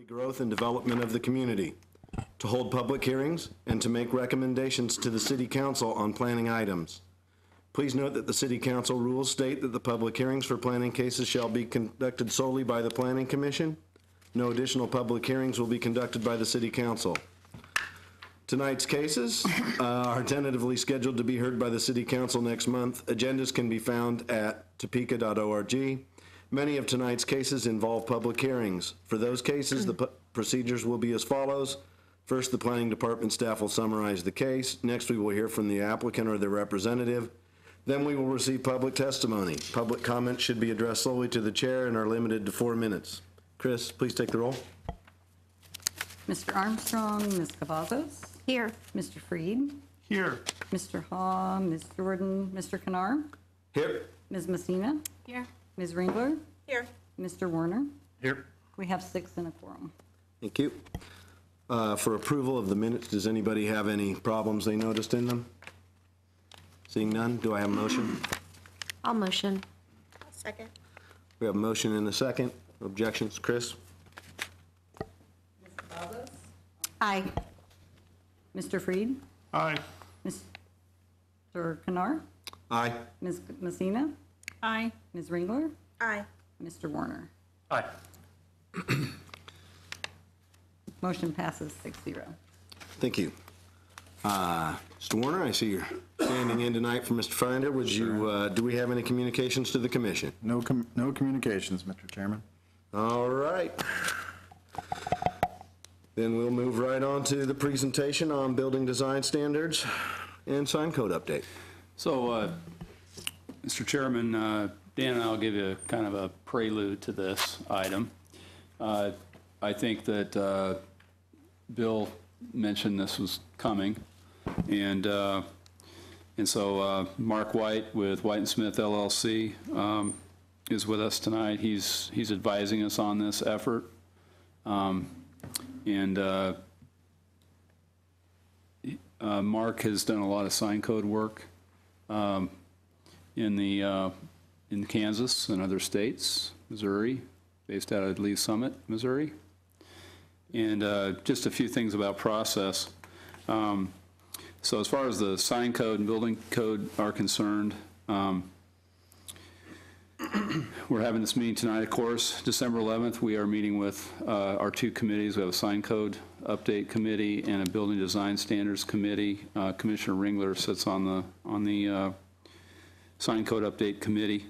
growth and development of the community, to hold public hearings, and to make recommendations to the City Council on planning items. Please note that the City Council rules state that the public hearings for planning cases shall be conducted solely by the Planning Commission. No additional public hearings will be conducted by the City Council. Tonight's cases are tentatively scheduled to be heard by the City Council next month. Agendas can be found at topeka.org. Many of tonight's cases involve public hearings. For those cases, the procedures will be as follows. First, the Planning Department staff will summarize the case. Next, we will hear from the applicant or their representative. Then we will receive public testimony. Public comments should be addressed solely to the chair and are limited to 4 minutes. Chris, please take the roll. Mr. Armstrong, Ms. Cavazos. Here. Mr. Freed. Here. Mr. Haw, Ms. Jordan, Mr. Kanar. Here. Ms. Messina. Here. Ms. Ringler. Here. Mr. Warner. Here. We have 6 and a quorum. Thank you. For approval of the minutes, does anybody have any problems they noticed in them? Seeing none, do I have a motion? I'll motion. Second. We have a motion and a second. Objections, Chris? Ms. Cavazos. Aye. Mr. Freed. Aye. Mr. Kanar. Aye. Ms. Messina. Aye. Ms. Ringler. Aye. Mr. Warner. Aye. Motion passes 6-0. Thank you. Mr. Warner, I see you're standing in tonight for Mr. Finder. Would you, do we have any communications to the commission? No communications, Mr. Chairman. All right. Then we'll move right on to the presentation on building design standards and sign code update. So, Mr. Chairman, Dan and I will give you kind of a prelude to this item. I think that Bill mentioned this was coming, and so Mark White with White & Smith LLC is with us tonight. He's advising us on this effort. Mark has done a lot of sign code work in Kansas and other states, Missouri, based out of Lee Summit, Missouri. And just a few things about process. So as far as the sign code and building code are concerned, we're having this meeting tonight, of course. December 11th, we are meeting with our 2 committees. We have a sign code update committee and a building design standards committee. Commissioner Ringler sits on the sign code update committee.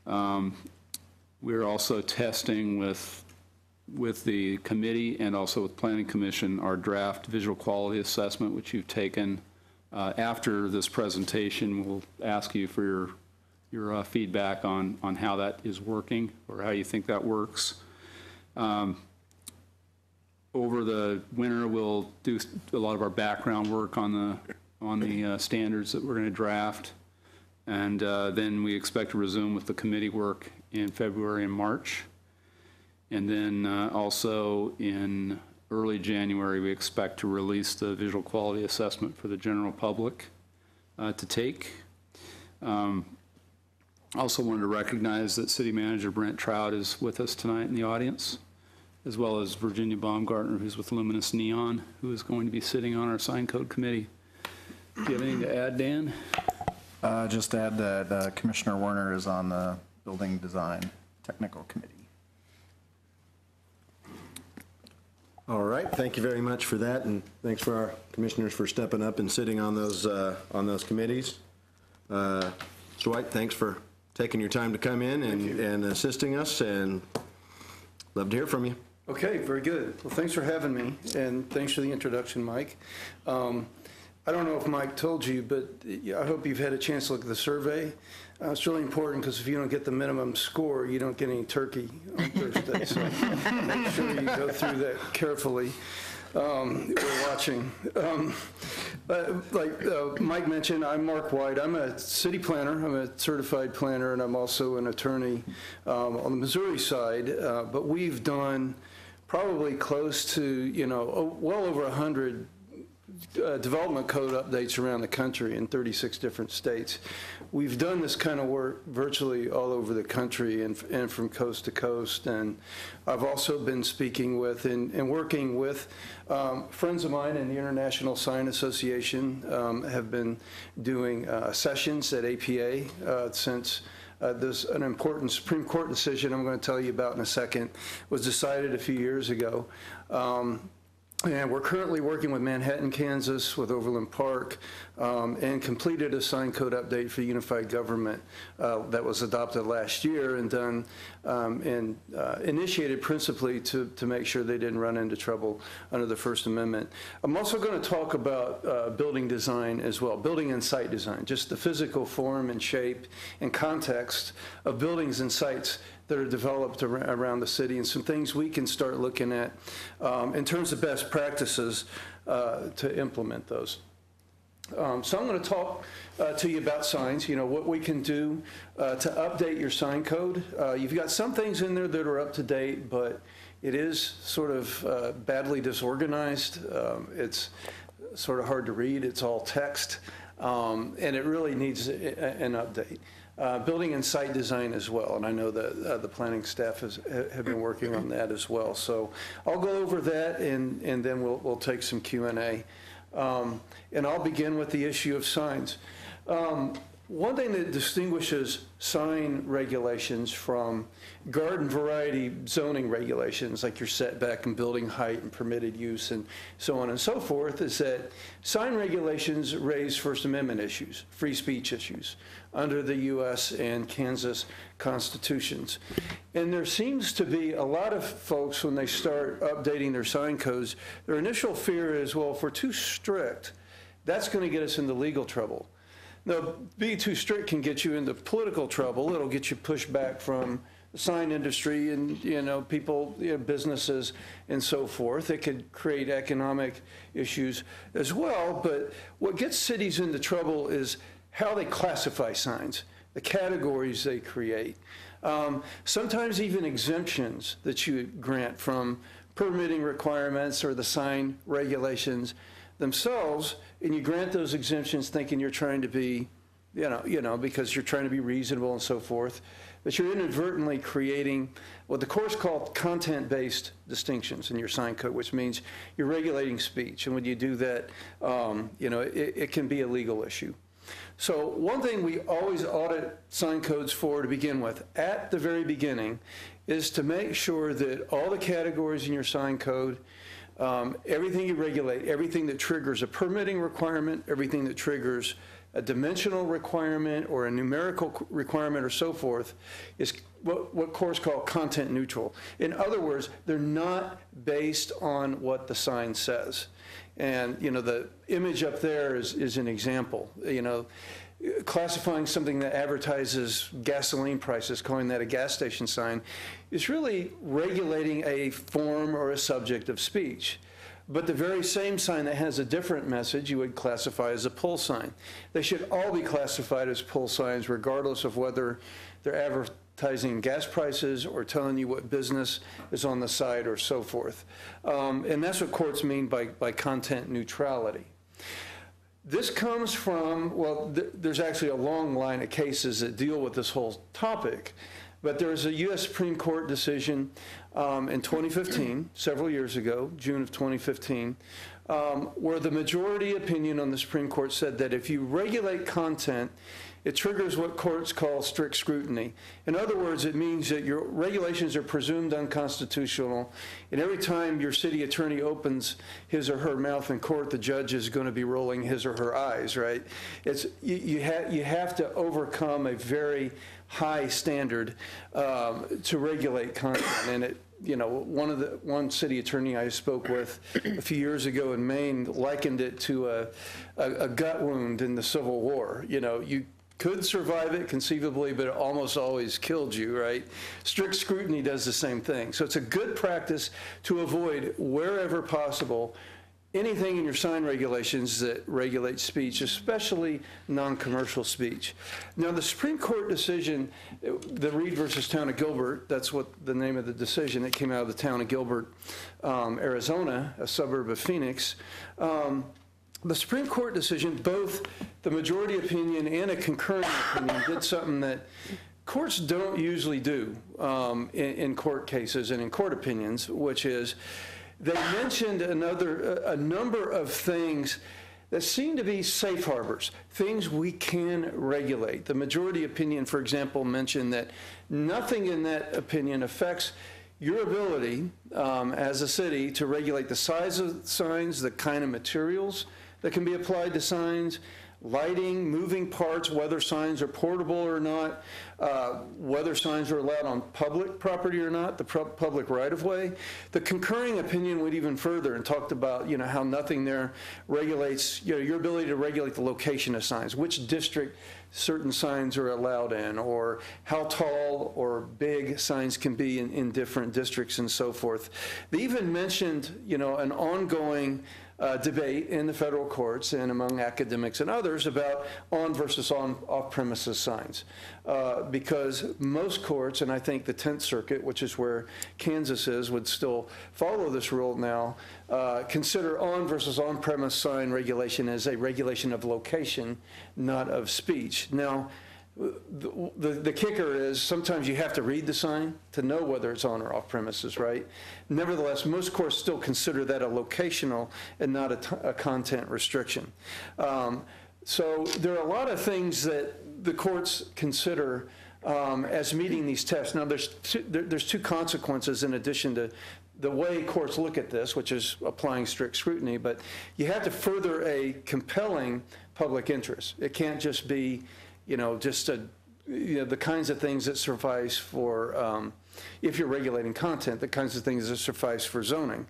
We're also testing with the committee and also with Planning Commission our draft visual quality assessment, which you've taken. After this presentation, we'll ask you for your feedback on how that is working or how you think that works. Over the winter, we'll do a lot of our background work on the standards that we're going to draft, and then we expect to resume with the committee work in February and March. And then also in early January, we expect to release the visual quality assessment for the general public to take. Also wanted to recognize that City Manager Brent Trout is with us tonight in the audience, as well as Virginia Baumgartner, who's with Luminous Neon, who is going to be sitting on our sign code committee. Do you have anything to add, Dan? Just add that Commissioner Warner is on the Building Design Technical Committee. All right, thank you very much for that, and thanks for our commissioners for stepping up and sitting on those committees. Mr. White, thanks for taking your time to come in and assisting us, and love to hear from you. Okay, very good. Well, thanks for having me, and thanks for the introduction, Mike. I don't know if Mike told you, but I hope you've had a chance to look at the survey. It's really important because if you don't get the minimum score, you don't get any turkey on Thursday. So make sure you go through that carefully. We're watching. Like Mike mentioned, I'm Mark White. I'm a city planner. I'm a certified planner, and I'm also an attorney on the Missouri side. But we've done probably close to, well over 100 development code updates around the country in 36 different states. We've done this kind of work virtually all over the country and from coast to coast. And I've also been speaking with and working with friends of mine in the International Sign Association, have been doing sessions at APA since there's an important Supreme Court decision I'm going to tell you about in a second was decided a few years ago. And we're currently working with Manhattan, Kansas, with Overland Park, and completed a sign code update for unified government that was adopted last year and done initiated principally to make sure they didn't run into trouble under the First Amendment. I'm also going to talk about building design as well, building and site design, just the physical form and shape and context of buildings and sites that are developed around the city, and some things we can start looking at in terms of best practices to implement those. So I'm going to talk to you about signs, what we can do to update your sign code. You've got some things in there that are up to date, but it is sort of badly disorganized. It's sort of hard to read. It's all text, and it really needs an update. Building and site design as well, and I know that the planning staff have been working on that as well. So I'll go over that, and then we'll take some Q&A. And I'll begin with the issue of signs. One thing that distinguishes sign regulations from garden variety zoning regulations, like your setback and building height and permitted use and so on and so forth, is that sign regulations raise First Amendment issues, free speech issues, under the U.S. and Kansas constitutions. And there seems to be a lot of folks, when they start updating their sign codes, their initial fear is, well, if we're too strict, that's going to get us into legal trouble. Now, being too strict can get you into political trouble. It'll get you pushed back from the sign industry and, people, businesses and so forth. It could create economic issues as well. But what gets cities into trouble is how they classify signs, the categories they create. Sometimes even exemptions that you grant from permitting requirements or the sign regulations themselves, and you grant those exemptions thinking you're trying to be, because you're trying to be reasonable and so forth, but you're inadvertently creating what the courts call content-based distinctions in your sign code, which means you're regulating speech. And when you do that, it can be a legal issue. So one thing we always audit sign codes for to begin with, at the very beginning, is to make sure that all the categories in your sign code, everything you regulate, everything that triggers a permitting requirement, everything that triggers a dimensional requirement or a numerical requirement or so forth, is what courts call content neutral. In other words, they're not based on what the sign says. And, the image up there is an example. Classifying something that advertises gasoline prices, calling that a gas station sign, is really regulating a form or a subject of speech. But the very same sign that has a different message you would classify as a pull sign. They should all be classified as pull signs regardless of whether they're advertising gas prices or telling you what business is on the side or so forth. And that's what courts mean by content neutrality. This comes from, there's actually a long line of cases that deal with this whole topic. But there's a U.S. Supreme Court decision in 2015, several years ago, June of 2015, where the majority opinion on the Supreme Court said that if you regulate content, it triggers what courts call strict scrutiny. In other words, it means that your regulations are presumed unconstitutional, and every time your city attorney opens his or her mouth in court, the judge is going to be rolling his or her eyes, right? You have to overcome a very high standard to regulate content, and it. One city attorney I spoke with a few years ago in Maine likened it to a gut wound in the Civil War. You could survive it conceivably, but it almost always killed you, right? Strict scrutiny does the same thing. So it's a good practice to avoid, wherever possible, anything in your sign regulations that regulate speech, especially non-commercial speech. Now, the Supreme Court decision, the Reed versus Town of Gilbert, that's what the name of the decision, it came out of the town of Gilbert, Arizona, a suburb of Phoenix. the Supreme Court decision, both the majority opinion and a concurring opinion, did something that courts don't usually do in court cases and in court opinions, which is they mentioned a number of things that seem to be safe harbors, things we can regulate. The majority opinion, for example, mentioned that nothing in that opinion affects your ability as a city to regulate the size of signs, the kind of materials that can be applied to signs, lighting, moving parts, whether signs are portable or not, whether signs are allowed on public property or not, the public right-of-way. The concurring opinion went even further and talked about, how nothing there regulates, your ability to regulate the location of signs, which district certain signs are allowed in, or how tall or big signs can be in different districts and so forth. They even mentioned, an ongoing debate in the federal courts and among academics and others about on versus off-premises signs. Because most courts, and I think the 10th Circuit, which is where Kansas is, would still follow this rule now, consider on versus on-premise sign regulation as a regulation of location, not of speech. Now, the kicker is sometimes you have to read the sign to know whether it's on or off premises, right? Nevertheless, most courts still consider that a locational and not a content restriction. So there are a lot of things that the courts consider as meeting these tests. Now, there's two consequences in addition to the way courts look at this, which is applying strict scrutiny, but you have to further a compelling public interest. It can't just be the kinds of things that suffice for, if you're regulating content, the kinds of things that suffice for zoning.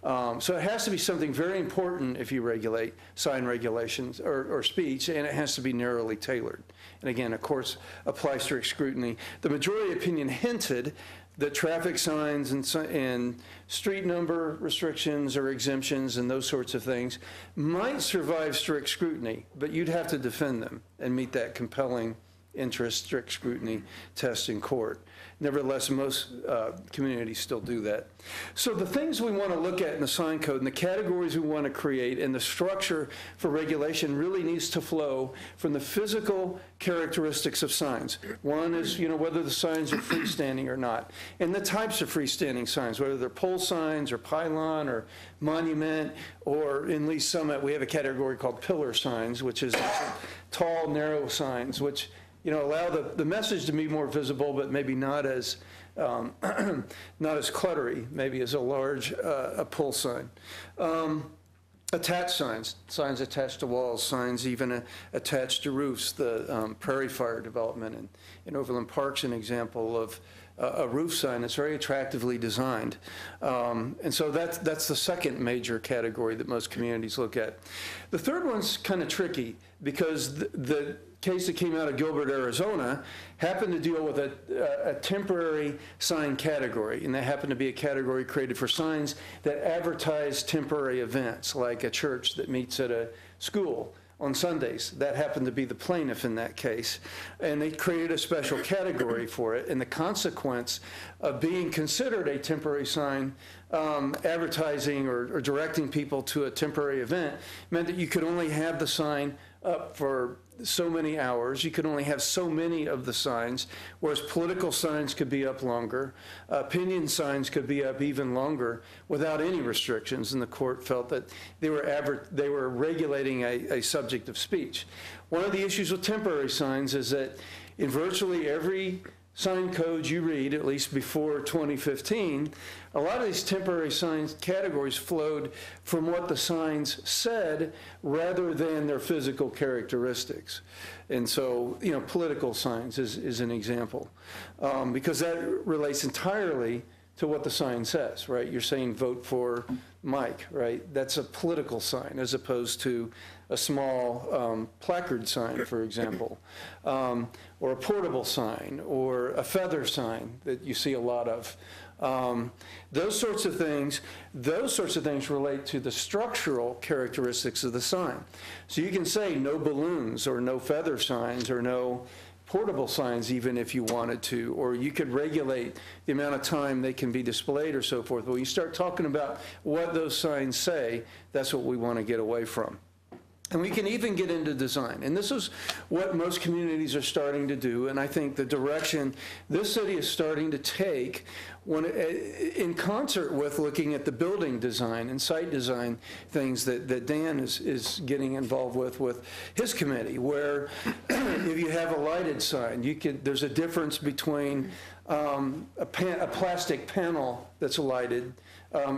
So it has to be something very important if you regulate sign regulations or speech, and it has to be narrowly tailored. And again, of course, apply strict scrutiny. The majority opinion hinted that traffic signs and street number restrictions or exemptions and those sorts of things might survive strict scrutiny, but you'd have to defend them and meet that compelling interest strict scrutiny test in court. Nevertheless, most communities still do that. So the things we want to look at in the sign code and the categories we want to create and the structure for regulation really needs to flow from the physical characteristics of signs. One is, whether the signs are freestanding or not, and the types of freestanding signs, whether they're pole signs or pylon or monument, or in Lee Summit, we have a category called pillar signs, which is tall, narrow signs, which allow the message to be more visible, but maybe not as not as cluttery, maybe as a large a pole sign. Attached signs attached to walls, signs even attached to roofs. The Prairie Fire development in Overland Park's an example of a roof sign that's very attractively designed. And so that's the second major category that most communities look at. The third one's kind of tricky because the case that came out of Gilbert, Arizona, happened to deal with a temporary sign category, and that happened to be a category created for signs that advertise temporary events, like a church that meets at a school on Sundays. That happened to be the plaintiff in that case, and they created a special category for it, and the consequence of being considered a temporary sign advertising or directing people to a temporary event meant that you could only have the sign up for so many hours. You could only have so many of the signs, whereas political signs could be up longer. Opinion signs could be up even longer without any restrictions, and the court felt that they were regulating a subject of speech. One of the issues with temporary signs is that in virtually every sign code you read, at least before 2015, a lot of these temporary signs categories flowed from what the signs said rather than their physical characteristics. And so, political signs is an example, because that relates entirely to what the sign says, right? You're saying vote for Mike, right? That's a political sign as opposed to a small placard sign, for example, or a portable sign, or a feather sign that you see a lot of. Those sorts of things relate to the structural characteristics of the sign. So you can say no balloons or no feather signs or no portable signs even if you wanted to, or you could regulate the amount of time they can be displayed or so forth. But when you start talking about what those signs say, that's what we want to get away from. And we can even get into design. And this is what most communities are starting to do. And I think the direction this city is starting to take in concert with looking at the building design and site design things that Dan is getting involved with his committee, where if you have a lighted sign, there's a difference between a plastic panel that's lighted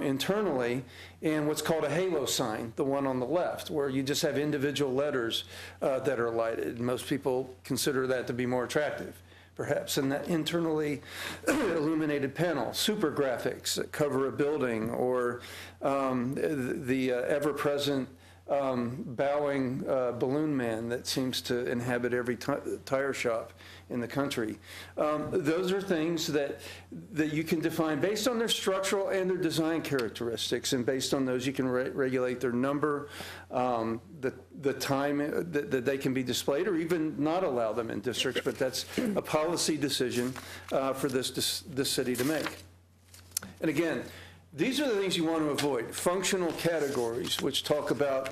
internally and what's called a halo sign, the one on the left, where you just have individual letters that are lighted. Most people consider that to be more attractive, perhaps. And that internally illuminated panel, super graphics that cover a building, or the ever-present bowing balloon man that seems to inhabit every tire shop in the country. Those are things that you can define based on their structural and their design characteristics, and based on those you can regulate their number, the time that they can be displayed, or even not allow them in districts, but that's a policy decision for this city to make. And again, these are the things you want to avoid. Functional categories, which talk about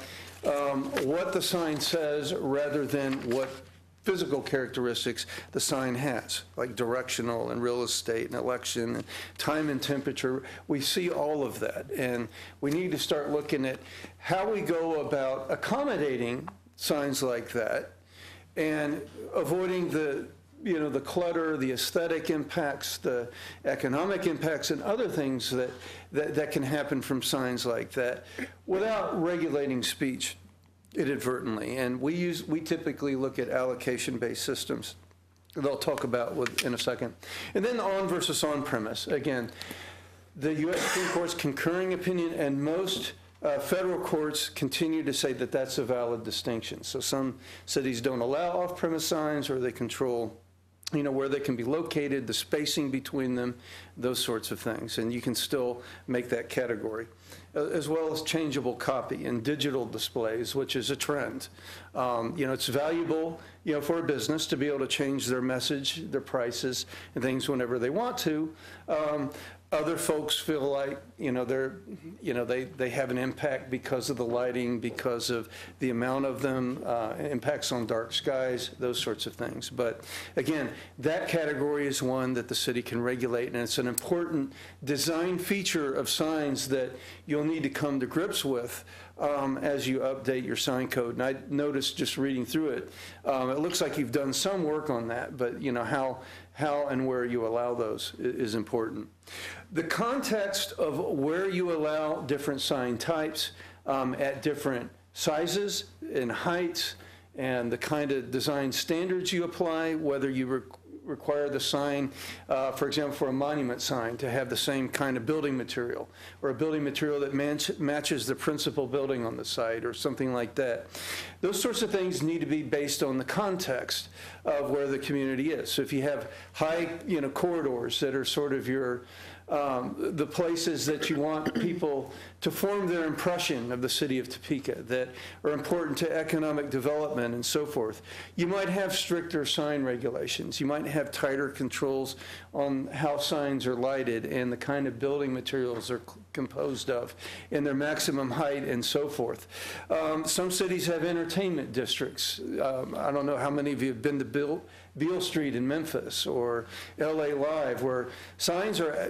what the sign says rather than what physical characteristics the sign has, like directional and real estate and election and time and temperature. We see all of that, and we need to start looking at how we go about accommodating signs like that and avoiding the clutter, the aesthetic impacts, the economic impacts, and other things that can happen from signs like that without regulating speech inadvertently. And we typically look at allocation-based systems that I'll talk about in a second. And then on versus on-premise. Again, the U.S. Supreme Court's concurring opinion and most federal courts continue to say that that's a valid distinction. So some cities don't allow off-premise signs, or they control where they can be located, the spacing between them, those sorts of things. And you can still make that category, as well as changeable copy and digital displays, which is a trend. It's valuable, for a business to be able to change their message, their prices, and things whenever they want to. Other folks feel like, they have an impact because of the lighting, because of the amount of them, impacts on dark skies, those sorts of things. But again, that category is one that the city can regulate, and it's an important design feature of signs that you'll need to come to grips with as you update your sign code. And I noticed just reading through it, it looks like you've done some work on that, but how and where you allow those is important. The context of where you allow different sign types at different sizes and heights, and the kind of design standards you apply, whether you require the sign, for example, for a monument sign, to have the same kind of building material, or a building material that matches the principal building on the site, or something like that. Those sorts of things need to be based on the context of where the community is. So if you have high, corridors that are sort of your the places that you want people to form their impression of the city of Topeka, that are important to economic development and so forth. You might have stricter sign regulations. You might have tighter controls on how signs are lighted and the kind of building materials they're composed of, and their maximum height and so forth. Some cities have entertainment districts. I don't know how many of you have been to Beale Street in Memphis or LA Live, where signs are,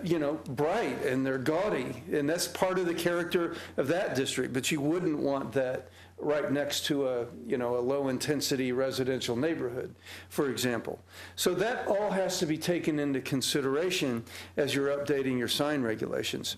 bright and they're gaudy, and that's part of the character of that district. But you wouldn't want that right next to a low-intensity residential neighborhood, for example. So that all has to be taken into consideration as you're updating your sign regulations.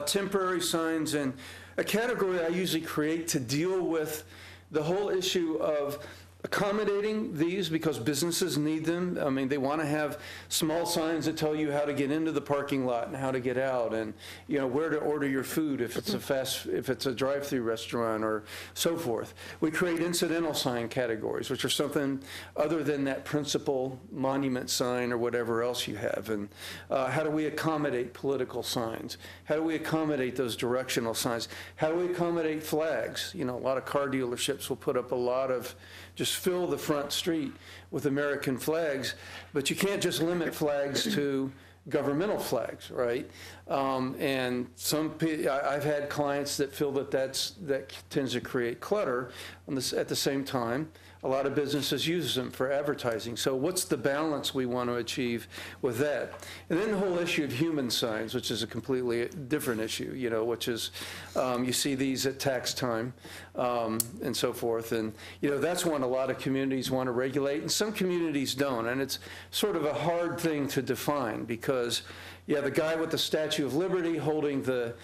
Temporary signs, and a category I usually create to deal with the whole issue of accommodating these, because businesses need them. I mean, they want to have small signs that tell you how to get into the parking lot and how to get out, and where to order your food if it's a drive-through restaurant or so forth. We create incidental sign categories, which are something other than that principal monument sign or whatever else you have. And how do we accommodate political signs? How do we accommodate those directional signs? How do we accommodate flags? A lot of car dealerships will put up a lot of, just fill the front street with American flags, but you can't just limit flags to governmental flags, right? And I've had clients that feel that that tends to create clutter. At the same time, a lot of businesses use them for advertising. So what's the balance we want to achieve with that? And then the whole issue of human signs, which is a completely different issue, which is you see these at tax time and so forth. And, that's one a lot of communities want to regulate, and some communities don't. And it's sort of a hard thing to define because, the guy with the Statue of Liberty holding the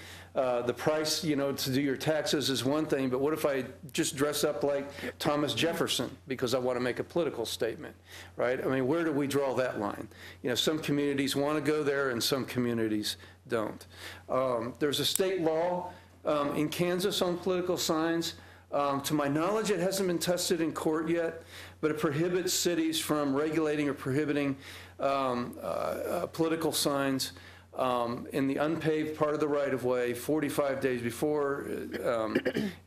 price, to do your taxes is one thing, but what if I just dress up like Thomas Jefferson because I want to make a political statement, right? I mean, where do we draw that line? Some communities want to go there and some communities don't. There's a state law in Kansas on political signs. To my knowledge, it hasn't been tested in court yet, but it prohibits cities from regulating or prohibiting political signs in the unpaved part of the right-of-way 45 days before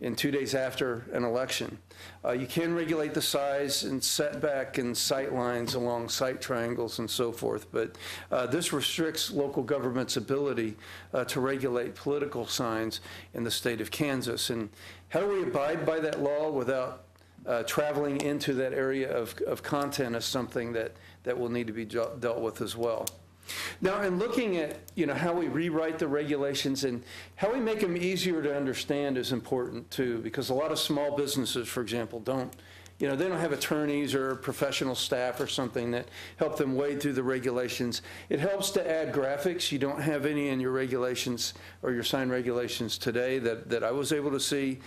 and 2 days after an election. You can regulate the size and setback and sight lines along sight triangles and so forth, but this restricts local government's ability to regulate political signs in the state of Kansas. And how do we abide by that law without traveling into that area of content is something that will need to be dealt with as well. Now, in looking at, how we rewrite the regulations and how we make them easier to understand is important too, because a lot of small businesses, for example, they don't have attorneys or professional staff or something that help them wade through the regulations. It helps to add graphics. You don't have any in your regulations or your sign regulations today that I was able to see.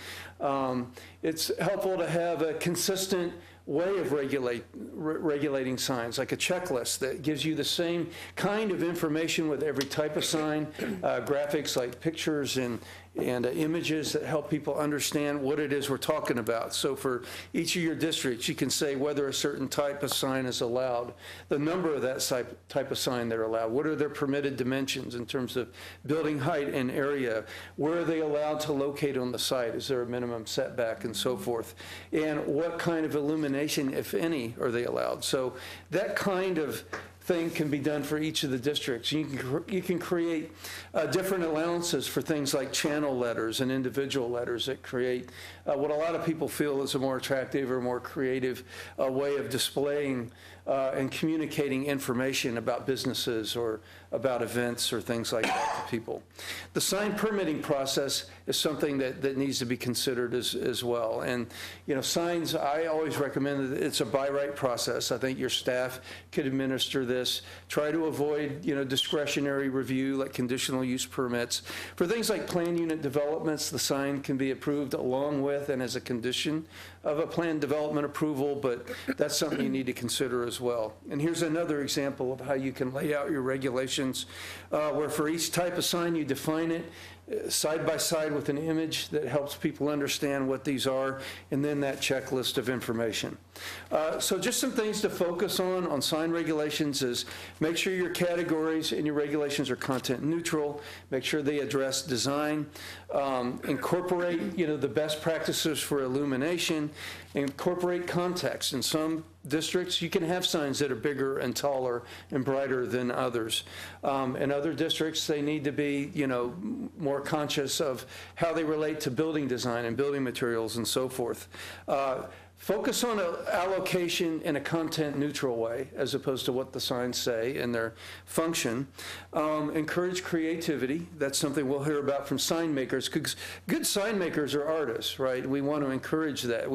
It's helpful to have a consistent way of regulating signs, like a checklist that gives you the same kind of information with every type of sign, graphics like pictures and images that help people understand what it is we're talking about. So for each of your districts, you can say whether a certain type of sign is allowed, the number of that type of sign they're allowed, what are their permitted dimensions in terms of building height and area, where are they allowed to locate on the site, is there a minimum setback and so forth, and what kind of illumination, if any, are they allowed. So that kind of thing can be done for each of the districts. You can create different allowances for things like channel letters and individual letters that create what a lot of people feel is a more attractive or more creative way of displaying and communicating information about businesses or about events or things like that to people. The sign permitting process is something that needs to be considered as well. And, signs, I always recommend that it's a by right process. I think your staff could administer this. Try to avoid, discretionary review like conditional use permits. For things like plan unit developments, the sign can be approved along with and as a condition of a plan development approval, but that's something you need to consider as well. And here's another example of how you can lay out your regulations, where for each type of sign you define it side by side with an image that helps people understand what these are, and then that checklist of information. So just some things to focus on sign regulations is make sure your categories and your regulations are content neutral, make sure they address design, incorporate the best practices for illumination, incorporate context. In some districts, you can have signs that are bigger and taller and brighter than others. In other districts, they need to be, more conscious of how they relate to building design and building materials and so forth. Focus on allocation in a content-neutral way, as opposed to what the signs say and their function. Encourage creativity. That's something we'll hear about from sign makers, because good sign makers are artists, right? We want to encourage that.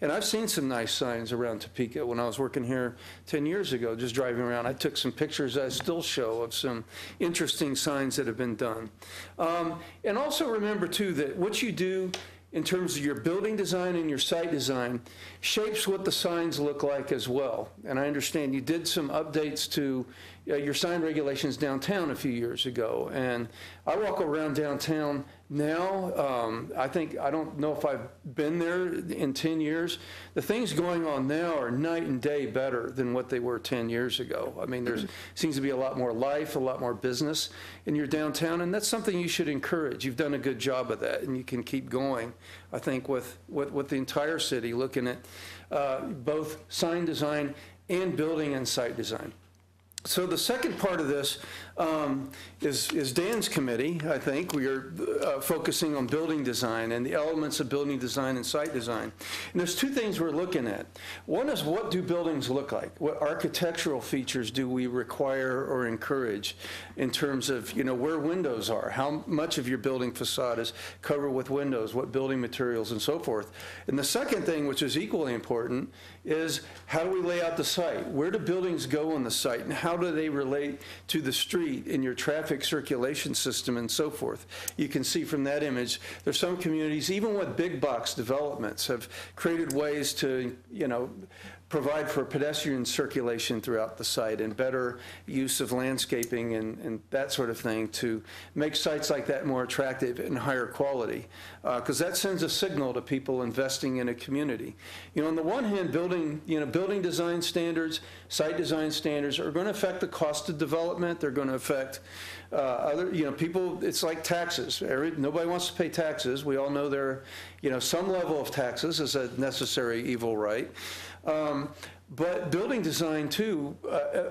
And I've seen some nice signs around Topeka when I was working here 10 years ago, just driving around. I took some pictures I still show of some interesting signs that have been done. And also remember, too, that what you do in terms of your building design and your site design shapes what the signs look like as well. And I understand you did some updates to your sign regulations downtown a few years ago. And I walk around downtown now. I don't know if I've been there in 10 years. The things going on now are night and day better than what they were 10 years ago. I mean, there seems to be a lot more life, a lot more business in your downtown, and that's something you should encourage. You've done a good job of that, and you can keep going, I think, with the entire city, looking at both sign design and building and site design. So the second part of this is Dan's committee, I think. We are focusing on building design and the elements of building design and site design. And there's two things we're looking at. One is, what do buildings look like? What architectural features do we require or encourage in terms of, where windows are? How much of your building facade is covered with windows? What building materials and so forth? And the second thing, which is equally important, is how do we lay out the site? Where do buildings go on the site, and how do they relate to the street in your traffic circulation system and so forth? You can see from that image, there's some communities, even with big box developments, have created ways to, provide for pedestrian circulation throughout the site and better use of landscaping and that sort of thing to make sites like that more attractive and higher quality, because that sends a signal to people investing in a community. On the one hand, building design standards, site design standards are going to affect the cost of development. They're going to affect other, people. It's like taxes. Nobody wants to pay taxes. We all know there, some level of taxes is a necessary evil, right? But building design, too,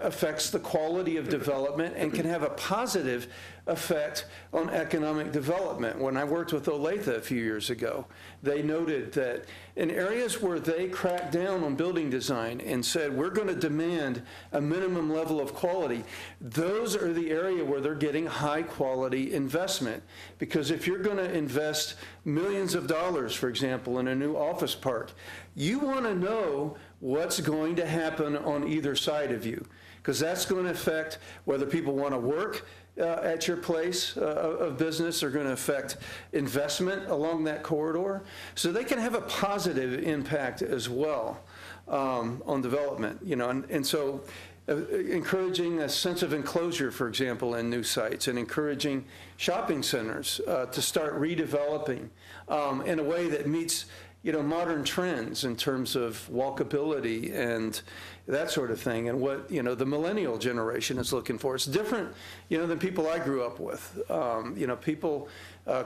affects the quality of development and can have a positive effect on economic development. When I worked with Olathe a few years ago, they noted that in areas where they cracked down on building design and said, we're going to demand a minimum level of quality, those are the area where they're getting high-quality investment. Because if you're going to invest millions of dollars, for example, in a new office park, you want to know what's going to happen on either side of you, because that's going to affect whether people want to work at your place of business, are going to affect investment along that corridor. So they can have a positive impact as well on development, and so encouraging a sense of enclosure, for example, in new sites, and encouraging shopping centers to start redeveloping in a way that meets modern trends in terms of walkability and that sort of thing, and what, the millennial generation is looking for. It's different, than people I grew up with. People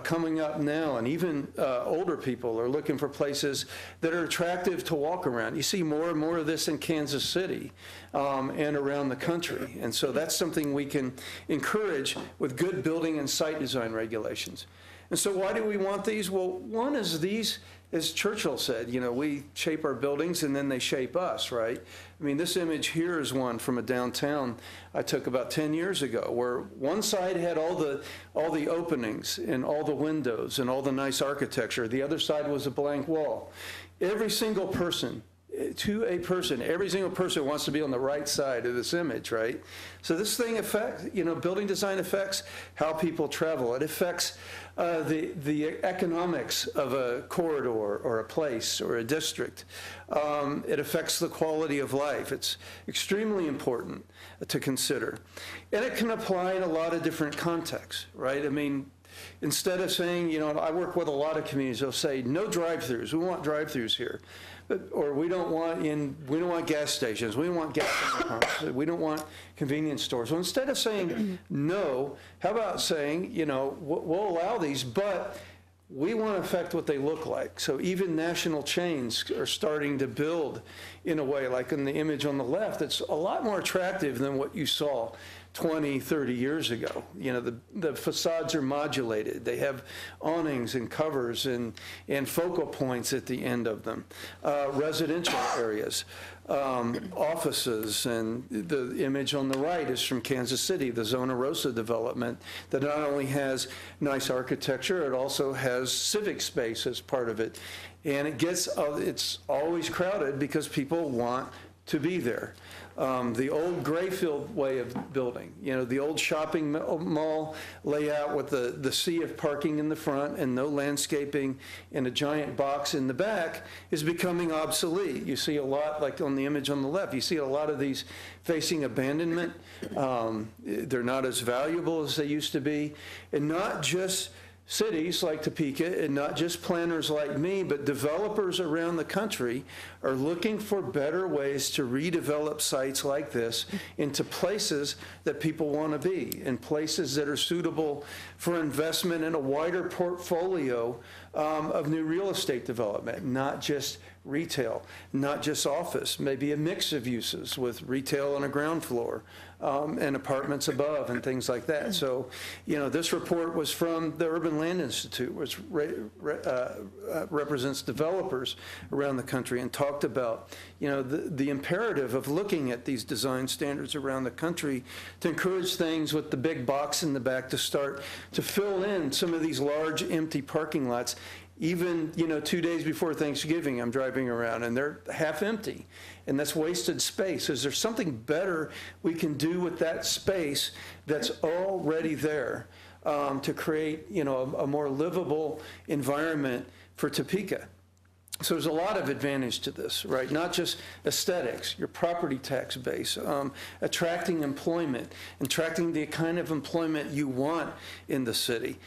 coming up now, and even older people, are looking for places that are attractive to walk around. You see more and more of this in Kansas City and around the country. And so that's something we can encourage with good building and site design regulations. And so why do we want these? Well, one is these, as Churchill said, we shape our buildings and then they shape us, right? I mean, this image here is one from a downtown I took about 10 years ago, where one side had all the openings and all the windows and all the nice architecture. The other side was a blank wall. Every single person, every single person wants to be on the right side of this image, right? So this thing affects, building design affects how people travel. It affects the economics of a corridor or a place or a district. It affects the quality of life. It's extremely important to consider. And it can apply in a lot of different contexts, right? I mean, instead of saying, I work with a lot of communities, they'll say, no drive-throughs. We want drive-throughs here. Or we don't want gas stations. We don't want gas pumps. We don't want convenience stores. So instead of saying no, how about saying, we'll allow these, but we want to affect what they look like. So even national chains are starting to build in a way, like in the image on the left, it's a lot more attractive than what you saw 20, 30 years ago. The facades are modulated. They have awnings and covers and focal points at the end of them. Residential areas, offices, and the image on the right is from Kansas City, the Zona Rosa development that not only has nice architecture, it also has civic space as part of it. And it's always crowded because people want to be there. The old Grayfield way of building, the old shopping mall layout with the sea of parking in the front and no landscaping and a giant box in the back is becoming obsolete. You see a lot, like on the image on the left, you see a lot of these facing abandonment. They're not as valuable as they used to be. And not just cities like Topeka, and not just planners like me, but developers around the country are looking for better ways to redevelop sites like this into places that people want to be, and places that are suitable for investment in a wider portfolio of new real estate development, not just retail, not just office, maybe a mix of uses with retail on a ground floor, and apartments above and things like that. So, this report was from the Urban Land Institute, which represents developers around the country, and talked about, the imperative of looking at these design standards around the country to encourage things with the big box in the back to start to fill in some of these large empty parking lots. Even, 2 days before Thanksgiving, I'm driving around and they're half empty, and that's wasted space. Is there something better we can do with that space that's already there to create, a more livable environment for Topeka? So there's a lot of advantage to this, right? Not just aesthetics, your property tax base, attracting employment, attracting the kind of employment you want in the city,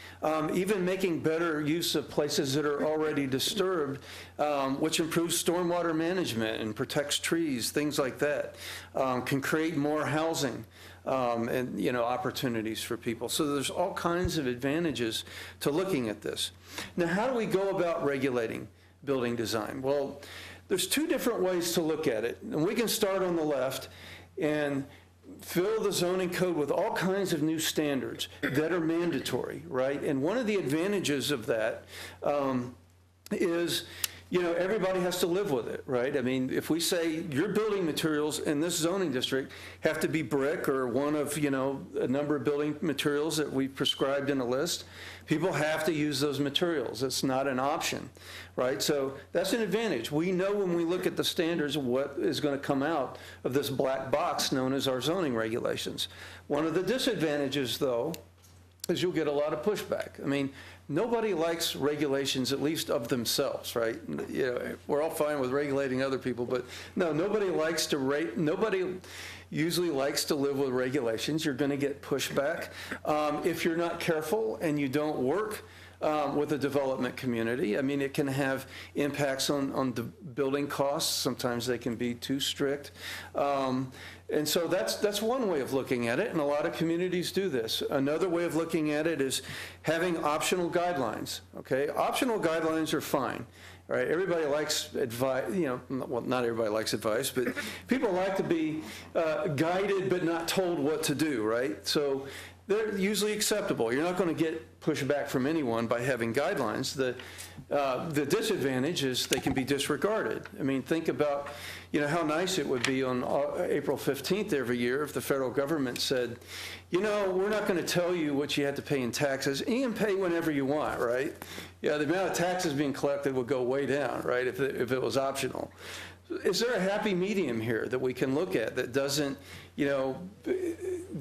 even making better use of places that are already disturbed, which improves stormwater management and protects trees, things like that, can create more housing. And opportunities for people. So there's all kinds of advantages to looking at this. Now, how do we go about regulating building design? Well, there's two different ways to look at it. And we can start on the left and fill the zoning code with all kinds of new standards that are mandatory, right? And one of the advantages of that is, everybody has to live with it, right? I mean, if we say your building materials in this zoning district have to be brick or one of, a number of building materials that we've prescribed in a list, people have to use those materials. It's not an option, right? So that's an advantage. We know when we look at the standards what is going to come out of this black box known as our zoning regulations. One of the disadvantages, though, is you'll get a lot of pushback. I mean, nobody likes regulations, at least of themselves, right? We're all fine with regulating other people, but no, nobody usually likes to live with regulations. You're going to get pushback. If you're not careful and you don't work with the development community, I mean, it can have impacts on the building costs. Sometimes they can be too strict. And so that's one way of looking at it, and a lot of communities do this. Another way of looking at it is having optional guidelines, okay? Optional guidelines are fine, right? Everybody likes advice, well, not everybody likes advice, but people like to be guided but not told what to do, right? So they're usually acceptable. You're not going to get pushback from anyone by having guidelines. The disadvantage is they can be disregarded. I mean, think about, how nice it would be on April 15th every year if the federal government said, we're not going to tell you what you have to pay in taxes. You can pay whenever you want, right? Yeah, the amount of taxes being collected would go way down, right, if it was optional. Is there a happy medium here that we can look at that doesn't,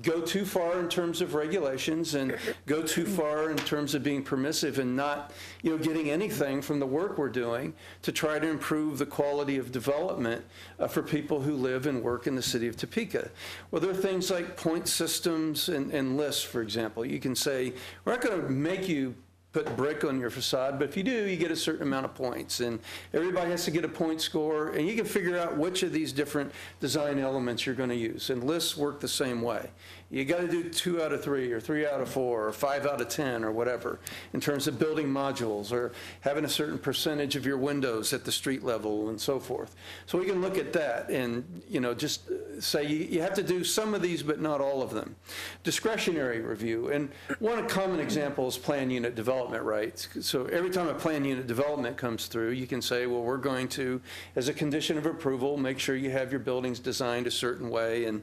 go too far in terms of regulations and go too far in terms of being permissive and not, getting anything from the work we're doing to try to improve the quality of development for people who live and work in the city of Topeka? Well, there are things like point systems and lists, for example. You can say, we're not going to make you put brick on your facade, but if you do, you get a certain amount of points, and everybody has to get a point score, and you can figure out which of these different design elements you're going to use, and lists work the same way. You got to do 2 out of 3 or 3 out of 4 or 5 out of 10 or whatever in terms of building modules or having a certain percentage of your windows at the street level and so forth. So we can look at that and, just say you have to do some of these but not all of them. Discretionary review, and one common example is plan unit development rights. So every time a plan unit development comes through, you can say, well, we're going to, as a condition of approval, make sure you have your buildings designed a certain way, and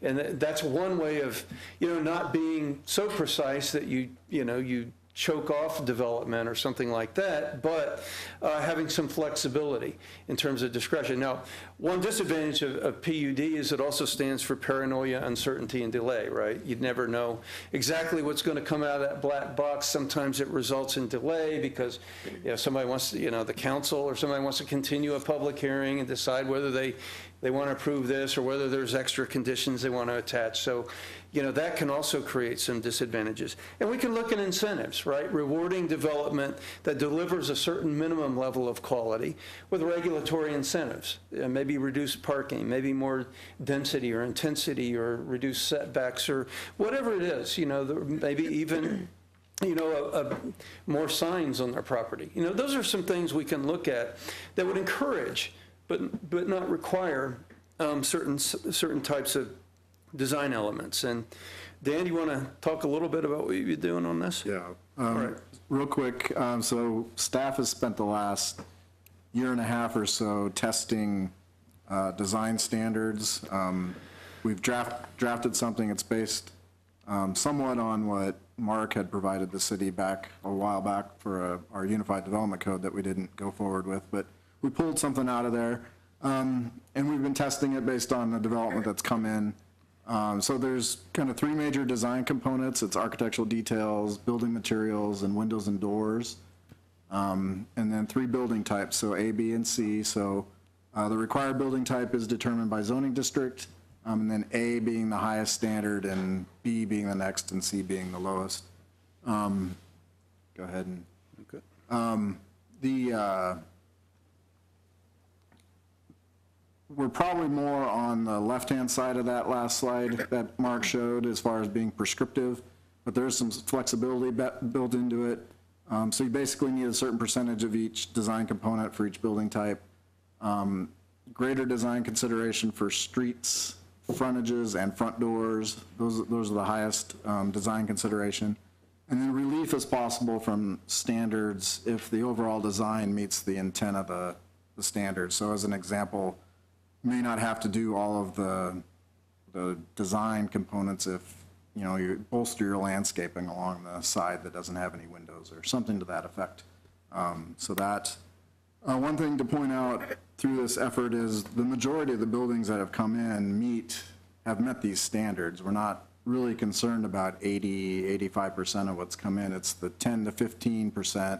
that's one way of not being so precise that you choke off development or something like that, but having some flexibility in terms of discretion. Now, one disadvantage of PUD is it also stands for paranoia, uncertainty, and delay, right? You'd never know exactly what's going to come out of that black box. Sometimes it results in delay because somebody wants to, the council or somebody wants to continue a public hearing and decide whether they want to approve this or whether there's extra conditions they want to attach. So, that can also create some disadvantages. And we can look at incentives, right? Rewarding development that delivers a certain minimum level of quality with regulatory incentives. Maybe reduced parking, maybe more density or intensity or reduced setbacks or whatever it is, maybe even more signs on their property. Those are some things we can look at that would encourage but not require certain types of design elements. And Dan, you want to talk a little bit about what you're doing on this? Yeah. right. Real quick, so staff has spent the last year and a half or so testing design standards. We've drafted something that's based somewhat on what Mark had provided the city back a while back for our Unified Development Code that we didn't go forward with, but we pulled something out of there, and we've been testing it based on the development that's come in. So there's kind of three major design components. It's architectural details, building materials, and windows and doors. And then three building types, so A, B, and C. So the required building type is determined by zoning district, and then A being the highest standard, and B being the next, and C being the lowest. Go ahead and. Okay. We're probably more on the left-hand side of that last slide that Mark showed as far as being prescriptive, but there's some flexibility built into it. So you basically need a certain percentage of each design component for each building type. Greater design consideration for streets, frontages, and front doors. Those are the highest design consideration. And then relief is possible from standards if the overall design meets the intent of the standards. So as an example, you may not have to do all of the design components if, you know, you bolster your landscaping along the side that doesn't have any windows or something to that effect. So that, one thing to point out through this effort is the majority of the buildings that have come in have met these standards. We're not really concerned about 85% of what's come in. It's the 10 to 15%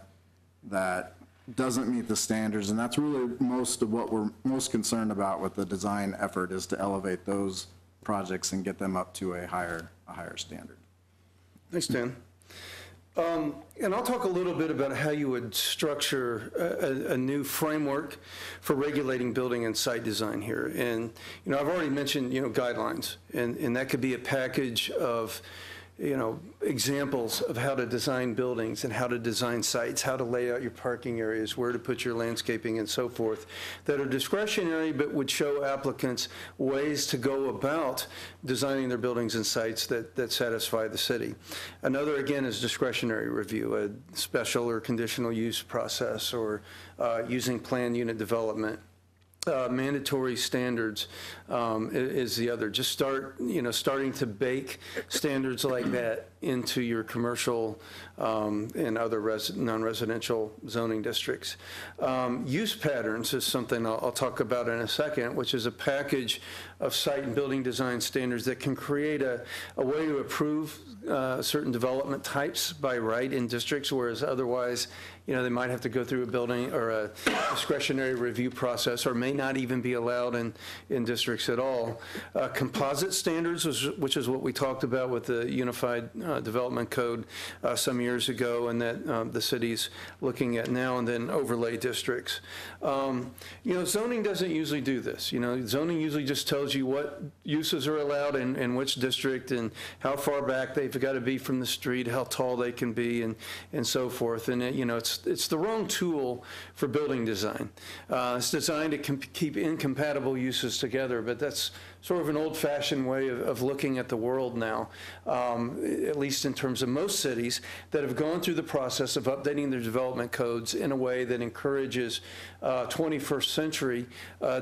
that doesn't meet the standards, and that's really most of what we're most concerned about with the design effort, is to elevate those projects and get them up to a higher standard. Thanks, Dan. And I'll talk a little bit about how you would structure a new framework for regulating building and site design here. And, you know, I've already mentioned, you know, guidelines, and that could be a package of, you know, examples of how to design buildings and how to design sites, how to lay out your parking areas, where to put your landscaping and so forth, that are discretionary but would show applicants ways to go about designing their buildings and sites that satisfy the city. Another, again, is discretionary review, a special or conditional use process, or using planned unit development. Mandatory standards is the other. Just starting to bake standards like that into your commercial and other non-residential zoning districts. Use patterns is something I'll talk about in a second, which is a package of site and building design standards that can create a way to approve certain development types by right in districts, whereas otherwise, you know, they might have to go through a building or a discretionary review process, or may not even be allowed in districts at all. Composite standards, which is what we talked about with the Unified Development Code some years ago, and that the city's looking at now, and then overlay districts. You know, zoning doesn't usually do this. You know, zoning usually just tells you what uses are allowed in which district, and how far back they've got to be from the street, how tall they can be, and so forth. And you know, it's the wrong tool for building design. It's designed to keep incompatible uses together, but that's sort of an old-fashioned way of looking at the world now, at least in terms of most cities that have gone through the process of updating their development codes in a way that encourages 21st century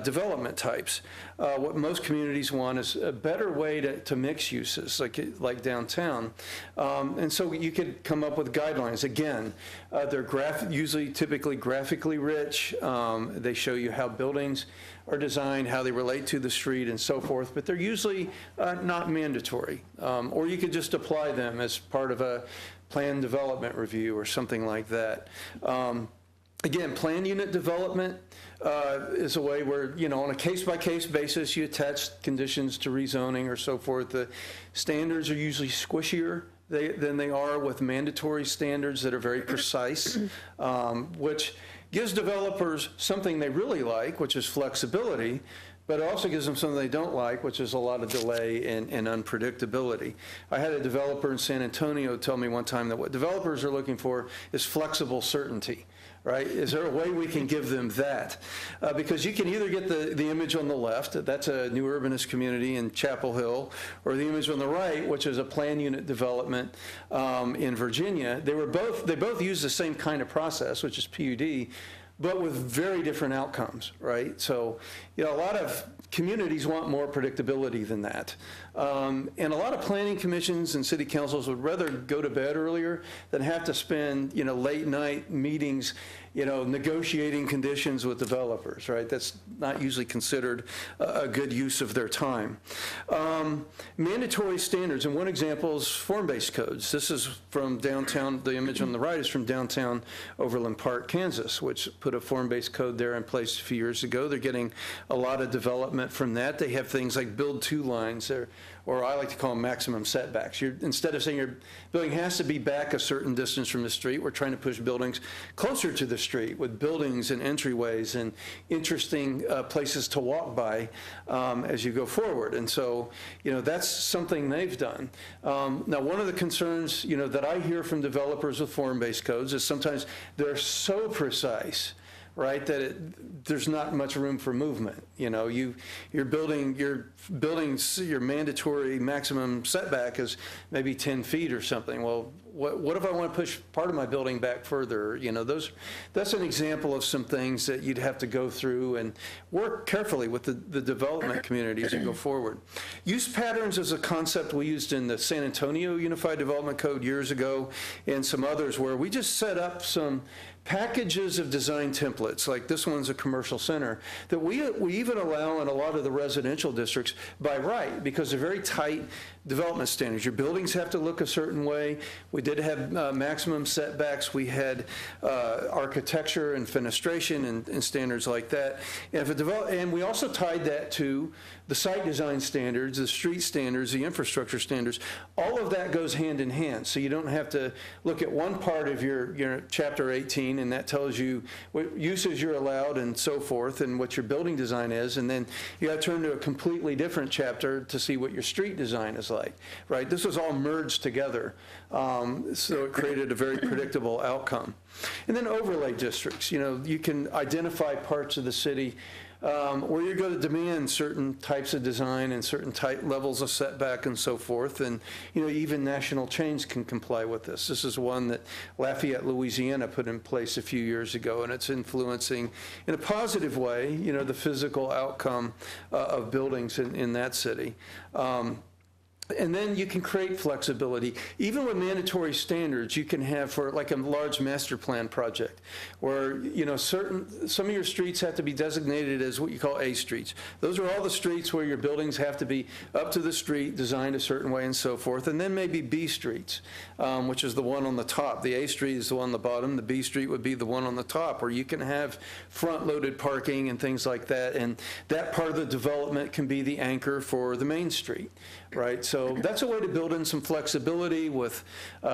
development types. What most communities want is a better way to mix uses, like downtown. And so you could come up with guidelines. Again, they're typically graphically rich. They show you how buildings are designed, how they relate to the street, and so forth, but they're usually not mandatory. Or you could just apply them as part of a planned development review or something like that. Again, planned unit development is a way where, you know, on a case-by-case basis, you attach conditions to rezoning or so forth. The standards are usually squishier than they are with mandatory standards that are very precise, which gives developers something they really like, which is flexibility, but it also gives them something they don't like, which is a lot of delay and unpredictability. I had a developer in San Antonio tell me one time that what developers are looking for is flexible certainty. Right? Is there a way we can give them that? Because you can either get the image on the left, that's a new urbanist community in Chapel Hill, or the image on the right, which is a plan unit development in Virginia. They both use the same kind of process, which is PUD, but with very different outcomes, right? So, a lot of communities want more predictability than that. And a lot of planning commissions and city councils would rather go to bed earlier than have to spend, late night meetings, negotiating conditions with developers, right? That's not usually considered a good use of their time. Mandatory standards, and one example is form-based codes. This is from downtown, the image on the right is from downtown Overland Park, Kansas, which put a form-based code there in place a few years ago. They're getting a lot of development from that. They have things like build two lines, or I like to call them maximum setbacks. Instead of saying your building has to be back a certain distance from the street, we're trying to push buildings closer to the street with buildings and entryways and interesting places to walk by as you go forward. And so, that's something they've done. Now, one of the concerns, that I hear from developers with form-based codes is sometimes they're so precise, right, that there's not much room for movement. You're building your mandatory maximum setback is maybe 10 feet or something. Well, what if I want to push part of my building back further? That's an example of some things that you'd have to go through and work carefully with the development community as you go forward. Use patterns is a concept we used in the San Antonio Unified Development Code years ago, and some others where we just set up some packages of design templates, like this one's a commercial center, that we even allow in a lot of the residential districts by right, because they're very tight development standards. Your buildings have to look a certain way. We did have maximum setbacks. We had architecture and fenestration and standards like that. And we also tied that to the site design standards, the street standards, the infrastructure standards. All of that goes hand in hand. So you don't have to look at one part of your chapter 18, and that tells you what uses you're allowed and so forth, and what your building design is, and then you got to turn to a completely different chapter to see what your street design is like, right? This was all merged together, so it created a very predictable outcome. And then overlay districts. You can identify parts of the city where you're going to demand certain types of design and certain tight levels of setback and so forth. And, even national chains can comply with this. This is one that Lafayette, Louisiana put in place a few years ago, and it's influencing in a positive way, the physical outcome of buildings in that city. And then you can create flexibility. Even with mandatory standards, you can have for like a large master plan project where, some of your streets have to be designated as what you call A streets. Those are all the streets where your buildings have to be up to the street, designed a certain way and so forth. And then maybe B streets, which is the one on the top. The A street is the one on the bottom. The B street would be the one on the top, where you can have front-loaded parking and things like that. And that part of the development can be the anchor for the main street, right? So that's a way to build in some flexibility with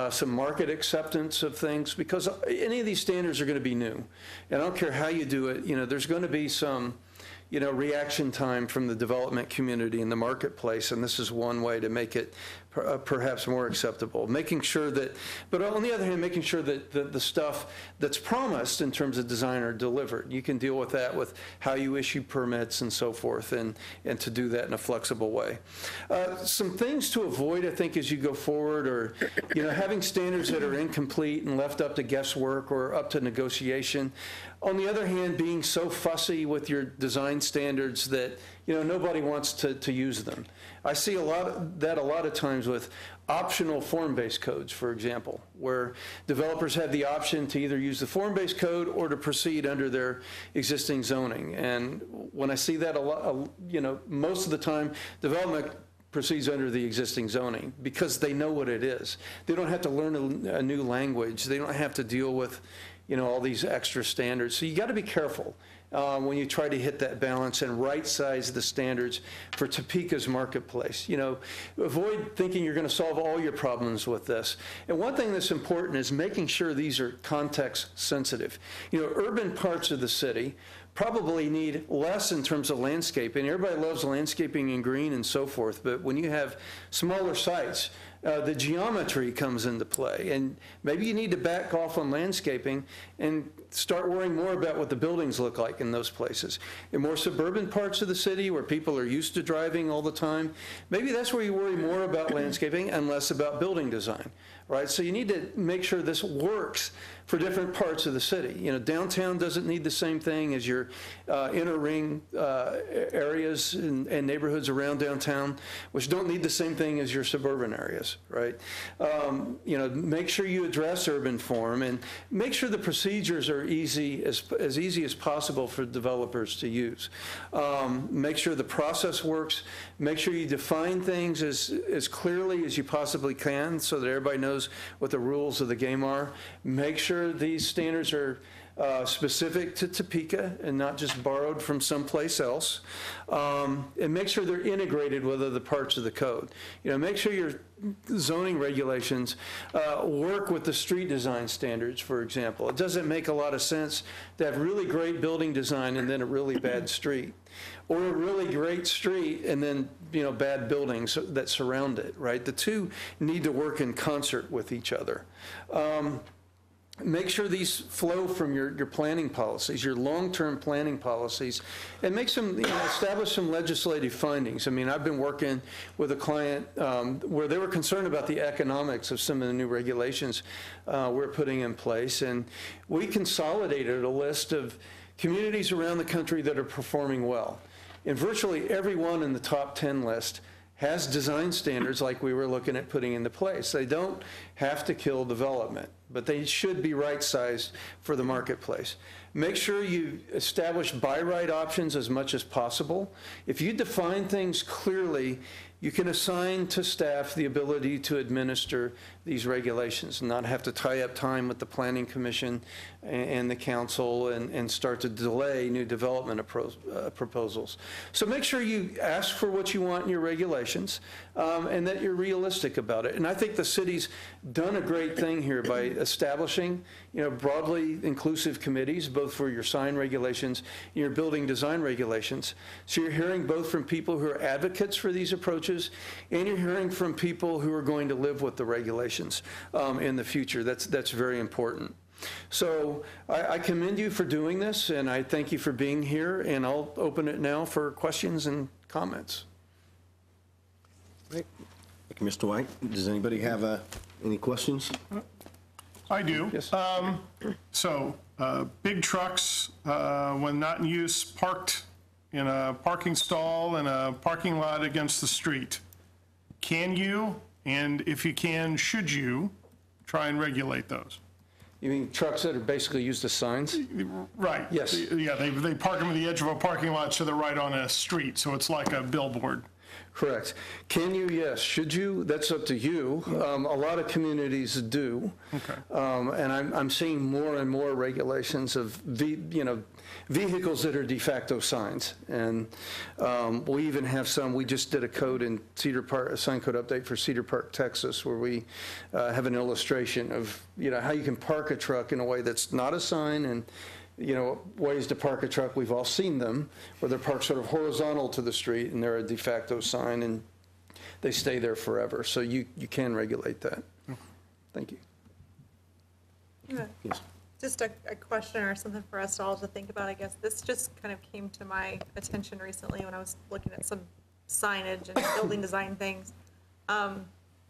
some market acceptance of things, because any of these standards are going to be new. And I don't care how you do it, there's going to be some, reaction time from the development community in the marketplace, and this is one way to make it perhaps more acceptable. Making sure that, but on the other hand, making sure that the stuff that's promised in terms of design are delivered. You can deal with that with how you issue permits and so forth, and to do that in a flexible way. Some things to avoid, I think, as you go forward, or having standards that are incomplete and left up to guesswork or up to negotiation. On the other hand, being so fussy with your design standards that nobody wants to use them. I see a lot of times with optional form-based codes, for example, where developers have the option to either use the form-based code or to proceed under their existing zoning. And when I see that a lot, most of the time, development proceeds under the existing zoning because they know what it is. They don't have to learn a new language. They don't have to deal with all these extra standards. So you got to be careful when you try to hit that balance and right-size the standards for Topeka's marketplace. You know, avoid thinking you're going to solve all your problems with this. And one thing that's important is making sure these are context sensitive. You know, urban parts of the city probably need less in terms of landscaping. Everybody loves landscaping and green and so forth, but when you have smaller sites, the geometry comes into play, and maybe you need to back off on landscaping and start worrying more about what the buildings look like in those places. In more suburban parts of the city where people are used to driving all the time, maybe that's where you worry more about landscaping and less about building design, right? So you need to make sure this works for different parts of the city. You know, downtown doesn't need the same thing as your inner ring areas and neighborhoods around downtown, which don't need the same thing as your suburban areas, right? You know, make sure you address urban form and make sure the procedures are easy as possible for developers to use. Make sure the process works. Make sure you define things as clearly as you possibly can so that everybody knows what the rules of the game are. Make sure these standards are specific to Topeka and not just borrowed from someplace else, and make sure they're integrated with other parts of the code. You know, make sure your zoning regulations work with the street design standards, for example. It doesn't make a lot of sense to have really great building design and then a really bad street, or a really great street and then, you know, bad buildings that surround it, right? The two need to work in concert with each other. Make sure these flow from your planning policies, your long-term planning policies, and make some, you know, establish some legislative findings. I mean, I've been working with a client where they were concerned about the economics of some of the new regulations we're putting in place, and we consolidated a list of communities around the country that are performing well. And virtually everyone in the top 10 list has design standards like we were looking at putting into place. They don't have to kill development, but they should be right-sized for the marketplace. Make sure you establish by-right options as much as possible. If you define things clearly, you can assign to staff the ability to administer these regulations and not have to tie up time with the Planning Commission and the council and start to delay new development proposals. So make sure you ask for what you want in your regulations and that you're realistic about it. And I think the city's done a great thing here by establishing, you know, broadly inclusive committees, both for your sign regulations and your building design regulations. So you're hearing both from people who are advocates for these approaches, and you're hearing from people who are going to live with the regulations in the future. That's very important. So I commend you for doing this, and I thank you for being here, and I'll open it now for questions and comments. Great. Thank you, Mr. White. Does anybody have any questions? I do. Yes. Big trucks, when not in use, parked in a parking stall in a parking lot against the street. Can you, and if you can, should you try and regulate those? You mean trucks that are basically used as signs? Right. Yes. Yeah, they park them at the edge of a parking lot so they're right on a street, so it's like a billboard. Correct. Can you? Yes. Should you? That's up to you. A lot of communities do. Okay. And I'm seeing more and more regulations of vehicles that are de facto signs. And we even have some. We just did a code in Cedar Park, a sign code update for Cedar Park, Texas, where we have an illustration of how you can park a truck in a way that's not a sign, and ways to park a truck, we've all seen them, where they're parked sort of horizontal to the street and they're a de facto sign and they stay there forever. So you can regulate that. Thank you. Yes. Just a question or something for us all to think about, I guess. This just kind of came to my attention recently when I was looking at some signage and building design things.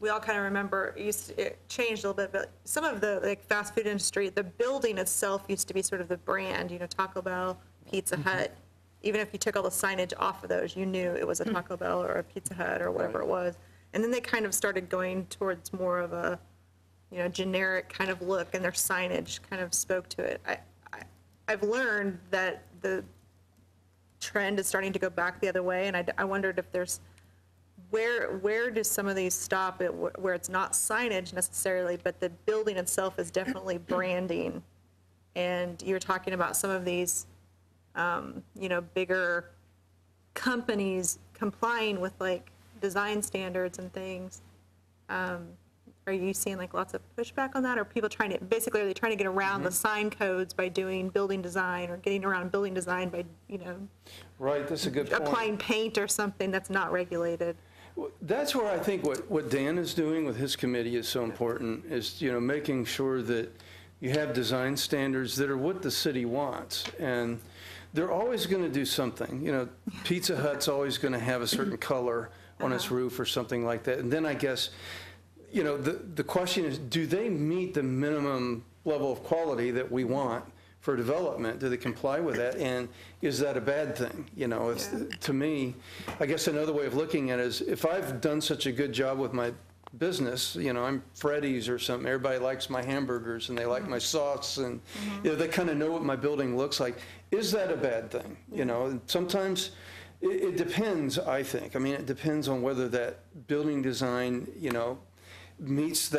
We all kind of remember it changed a little bit, but some of the fast food industry, the building itself used to be sort of the brand, Taco Bell, Pizza Hut. Even if you took all the signage off of those, you knew it was a Taco Bell or a Pizza Hut or whatever it was. And then they kind of started going towards more of a, generic kind of look, and their signage kind of spoke to it. I've learned that the trend is starting to go back the other way, and I wondered if there's where do some of these stop at where it's not signage necessarily, but the building itself is definitely branding. And you're talking about some of these bigger companies complying with like design standards and things. Are you seeing like lots of pushback on that? Or people are they trying to get around the sign codes by doing building design, or getting around building design by, Right, that's a good point. applying paint or something that's not regulated? That's where I think what Dan is doing with his committee is so important, is, making sure that you have design standards that are what the city wants. And they're always going to do something. Pizza Hut's always going to have a certain color on its roof or something like that. And then I guess, the question is, do they meet the minimum level of quality that we want for development? Do they comply with that? And is that a bad thing? To me, I guess another way of looking at it is, if I've done such a good job with my business, I'm Freddy's or something, everybody likes my hamburgers and they like my sauce, and they kind of know what my building looks like. Is that a bad thing? And sometimes it depends, I think. I mean, it depends on whether that building design, meets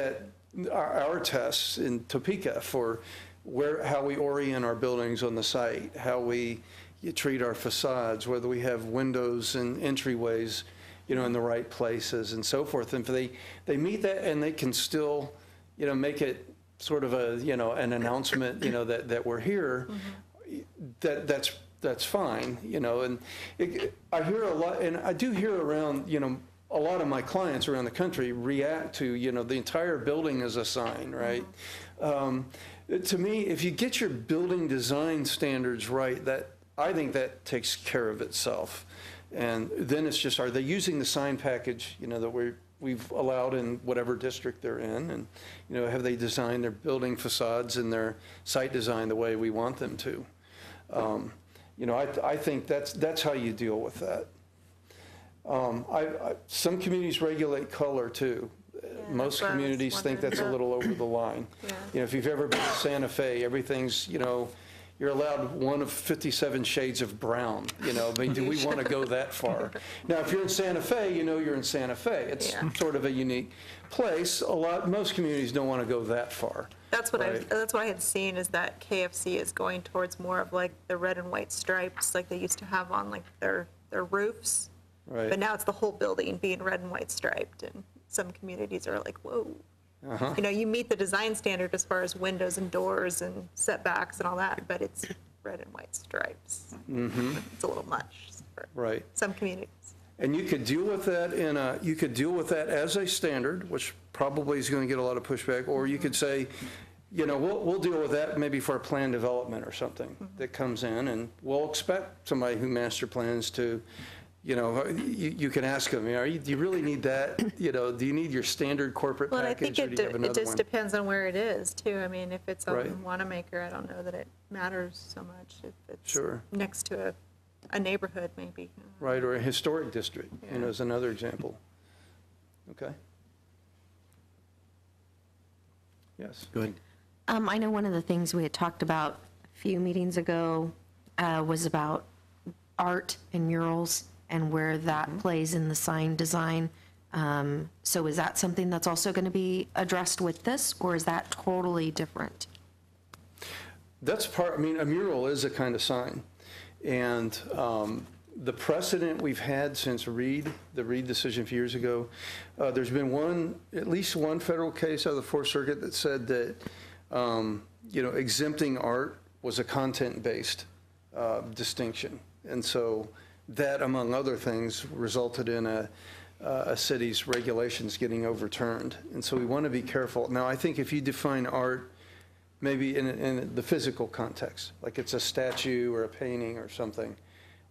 our tests in Topeka for how we orient our buildings on the site, how we treat our facades, whether we have windows and entryways, in the right places and so forth. And if they meet that, and they can still, make it sort of an announcement, that we're here, that's fine, And I hear a lot, and I do hear around, a lot of my clients around the country react to, the entire building as a sign, right? To me, if you get your building design standards right, I think that takes care of itself. And then it's just, are they using the sign package, that we've allowed in whatever district they're in? And, have they designed their building facades and their site design the way we want them to? I think that's how you deal with that. Some communities regulate color too. Most that's what I was communities think that's a wondering. little over the line. Yeah. If you've ever been to Santa Fe, everything's, you're allowed one of 57 shades of brown. I mean, do we want to go that far? Now, if you're in Santa Fe, you're in Santa Fe. It's sort of a unique place. Most communities don't want to go that far. That's what Right. that's what I had seen, is that KFC is going towards more of like the red and white stripes like they used to have on like their roofs. Right. But now it's the whole building being red and white striped, and some communities are like, whoa. You meet the design standard as far as windows and doors and setbacks and all that, but it's red and white stripes. It's a little much for Right. some communities. And you could deal with that as a standard, which probably is going to get a lot of pushback, or you could say, we'll deal with that maybe for a plan development or something that comes in, and we'll expect somebody who master plans to, you can ask them, do you really need that? Do you need your standard corporate Well, and I package, think or do you have it another just one? depends on where it is too. I mean, if it's on Right. Wanamaker, I don't know that it matters so much. If it's Sure. next to a neighborhood, maybe. Right, or a historic district, Yeah. is another example. Okay. Yes. Go ahead. I know one of the things we had talked about a few meetings ago was about art and murals and where that plays in the sign design. So is that something that's also going to be addressed with this, or is that totally different? That's a mural is a kind of sign. And the precedent we've had since the Reed decision a few years ago, there's been at least one federal case out of the Fourth Circuit that said that, exempting art was a content-based distinction. And so that, among other things, resulted in a city's regulations getting overturned. And so we want to be careful. Now, I think if you define art maybe in the physical context, like it's a statue or a painting or something,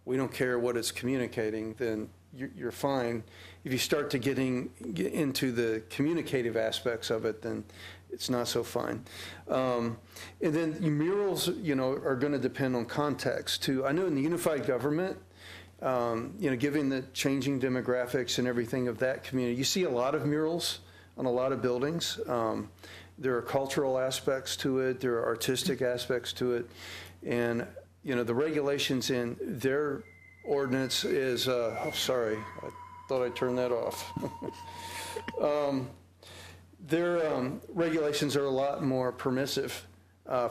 we don't care what it's communicating, then you're fine. If you start to get into the communicative aspects of it, then it's not so fine. And then murals, are going to depend on context too. I know in the unified government, given the changing demographics and everything of that community, you see a lot of murals on a lot of buildings. There are cultural aspects to it. There are artistic aspects to it. And, the regulations in their ordinance is, sorry, I thought I turned that off. Their regulations are a lot more permissive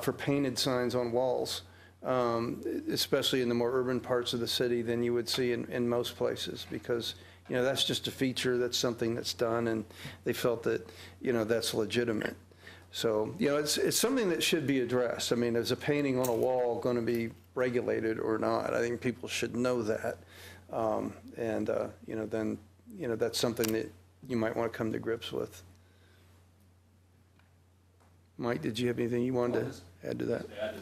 for painted signs on walls. especially in the more urban parts of the city, than you would see in most places, because, you know, that's just a feature, that's something that's done, and they felt that, you know, that's legitimate. So, you know, it's something that should be addressed. I mean, is a painting on a wall going to be regulated or not? I think people should know that. You know, then, you know, that's something that you might want to come to grips with. Mike, did you have anything you wanted to add to that? To add to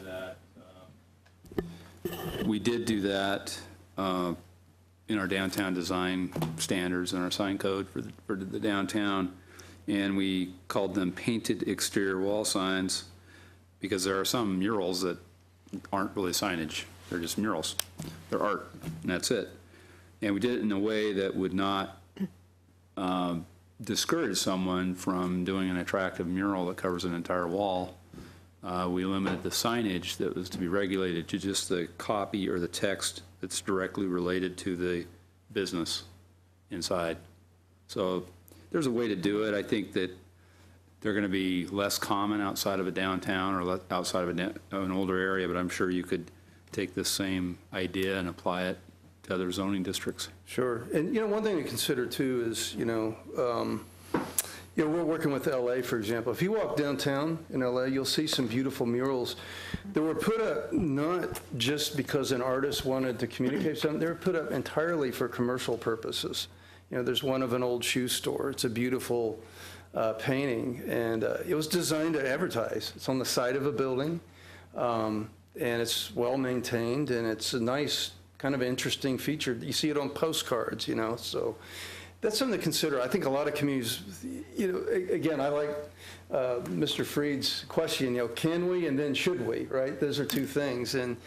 that, we did do that in our downtown design standards and our sign code for the downtown, and we called them painted exterior wall signs, because there are some murals that aren't really signage. They're just murals. They're art, and that's it. And we did it in a way that would not discourage someone from doing an attractive mural that covers an entire wall. We limited the signage that was to be regulated to just the copy or the text that's directly related to the business inside. So there's a way to do it. I think that they're going to be less common outside of a downtown or outside of an older area, but I'm sure you could take this same idea and apply it to other zoning districts. Sure. And, you know, one thing to consider too is, you know, we're working with LA, for example. If you walk downtown in LA, you'll see some beautiful murals that were put up not just because an artist wanted to communicate something, they were put up entirely for commercial purposes. You know, there's one of an old shoe store. It's a beautiful painting, and it was designed to advertise. It's on the side of a building, and it's well maintained, and it's a nice, kind of interesting feature. You see it on postcards, you know, so that's something to consider. I think a lot of communities, you know, again, I like Mr. Freed's question, you know, can we and then should we, right? Those are two things. And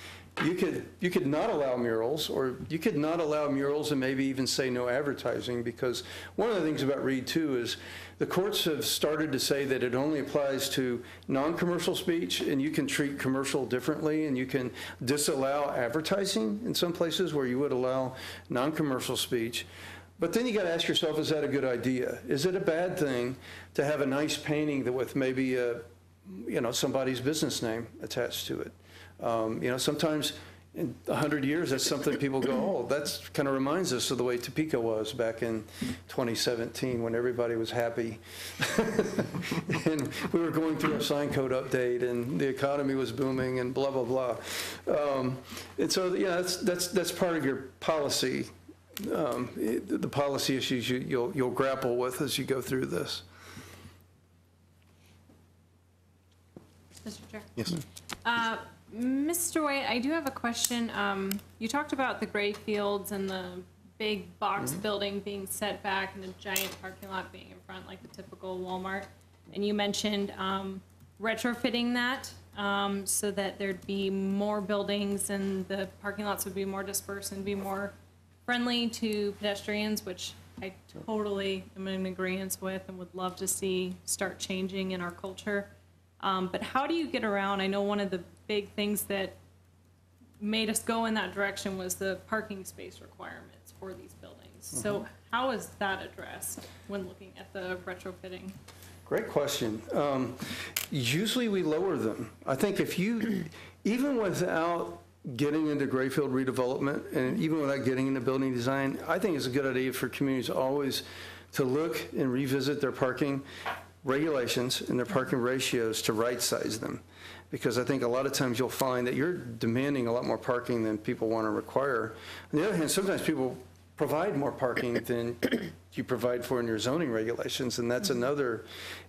you could not allow murals, or you could not allow murals and maybe even say no advertising, because one of the things about Read 2 is the courts have started to say that it only applies to non-commercial speech, and you can treat commercial differently, and you can disallow advertising in some places where you would allow non-commercial speech. But then you got to ask yourself, is that a good idea? Is it a bad thing to have a nice painting that with maybe you know, somebody's business name attached to it? You know, sometimes in 100 years, that's something people go, oh, that's kind of reminds us of the way Topeka was back in 2017 when everybody was happy. And we were going through a sign code update and the economy was booming and blah, blah, blah. And so, yeah, that's part of your policy, the policy issues you'll grapple with as you go through this. Mr. Chair. Yes. Mr. White, I do have a question. You talked about the gray fields and the big box building being set back and the giant parking lot being in front, like the typical Walmart. And you mentioned retrofitting that so that there'd be more buildings and the parking lots would be more dispersed and be more friendly to pedestrians, which I totally am in agreement with and would love to see start changing in our culture. But how do you get around? I know one of the big things that made us go in that direction was the parking space requirements for these buildings. So how is that addressed when looking at the retrofitting? Great question. Usually we lower them. I think if you, even without getting into grayfield redevelopment and even without getting into building design, I think it's a good idea for communities always to look and revisit their parking regulations and their parking ratios to right size them. Because I think a lot of times you'll find that you're demanding a lot more parking than people want to require. On the other hand, sometimes people provide more parking than you provide for in your zoning regulations, and that's another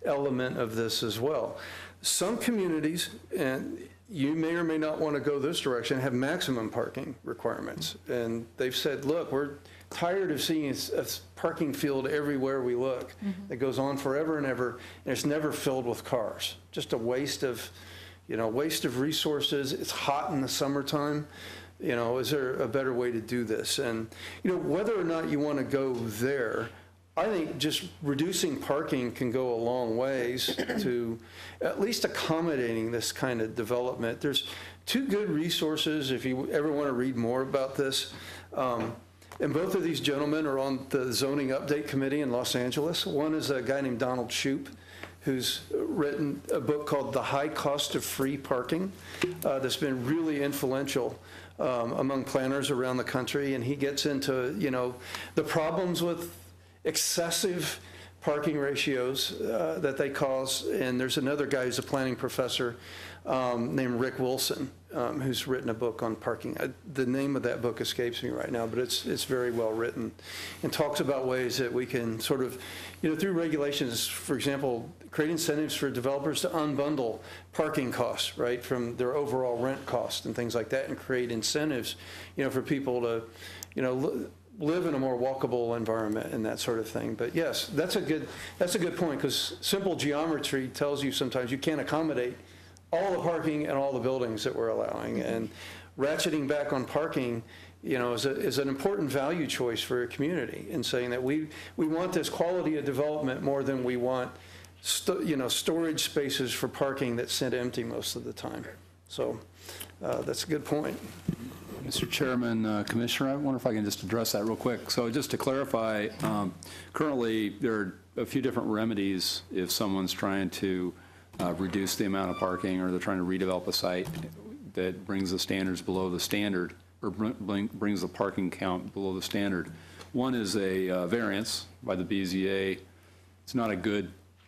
element of this as well. Some communities, and you may or may not want to go this direction, have maximum parking requirements. And they've said, look, we're tired of seeing a parking field everywhere we look that goes on forever and ever, and it's never filled with cars. Just a waste of, waste of resources. It's hot in the summertime. Is there a better way to do this? And, whether or not you want to go there, I think just reducing parking can go a long ways to at least accommodating this kind of development. There's two good resources if you ever want to read more about this. And both of these gentlemen are on the zoning update committee in Los Angeles. One is a guy named Donald Shoup, who's written a book called The High Cost of Free Parking, that's been really influential among planners around the country. And he gets into, the problems with excessive parking ratios that they cause. And there's another guy who's a planning professor named Rick Wilson, who's written a book on parking. The name of that book escapes me right now, but it's very well written, and talks about ways that we can sort of, through regulations, for example, create incentives for developers to unbundle parking costs, right, from their overall rent cost and things like that, and create incentives, for people to, live in a more walkable environment and that sort of thing. But yes, that's a good point, because simple geometry tells you sometimes you can't accommodate all the parking and all the buildings that we're allowing. And ratcheting back on parking, is an important value choice for a community, in saying that we want this quality of development more than we want storage spaces for parking that sit empty most of the time. So that's a good point. Mr. Chairman, Commissioner, I wonder if I can just address that real quick. So just to clarify, currently there are a few different remedies if someone's trying to reduce the amount of parking, or they're trying to redevelop a site that brings the standards below the standard, or brings the parking count below the standard. One is a variance by the BZA.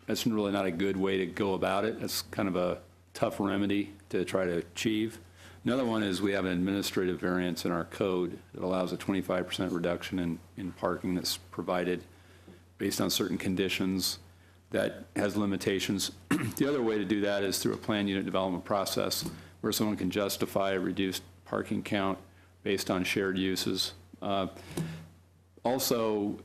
That's really not a good way to go about it. It's kind of a tough remedy to try to achieve. Another one is we have an administrative variance in our code that allows a 25% reduction in parking that's provided based on certain conditions that has limitations. The other way to do that is through a planned unit development process, where someone can justify a reduced parking count based on shared uses. Also,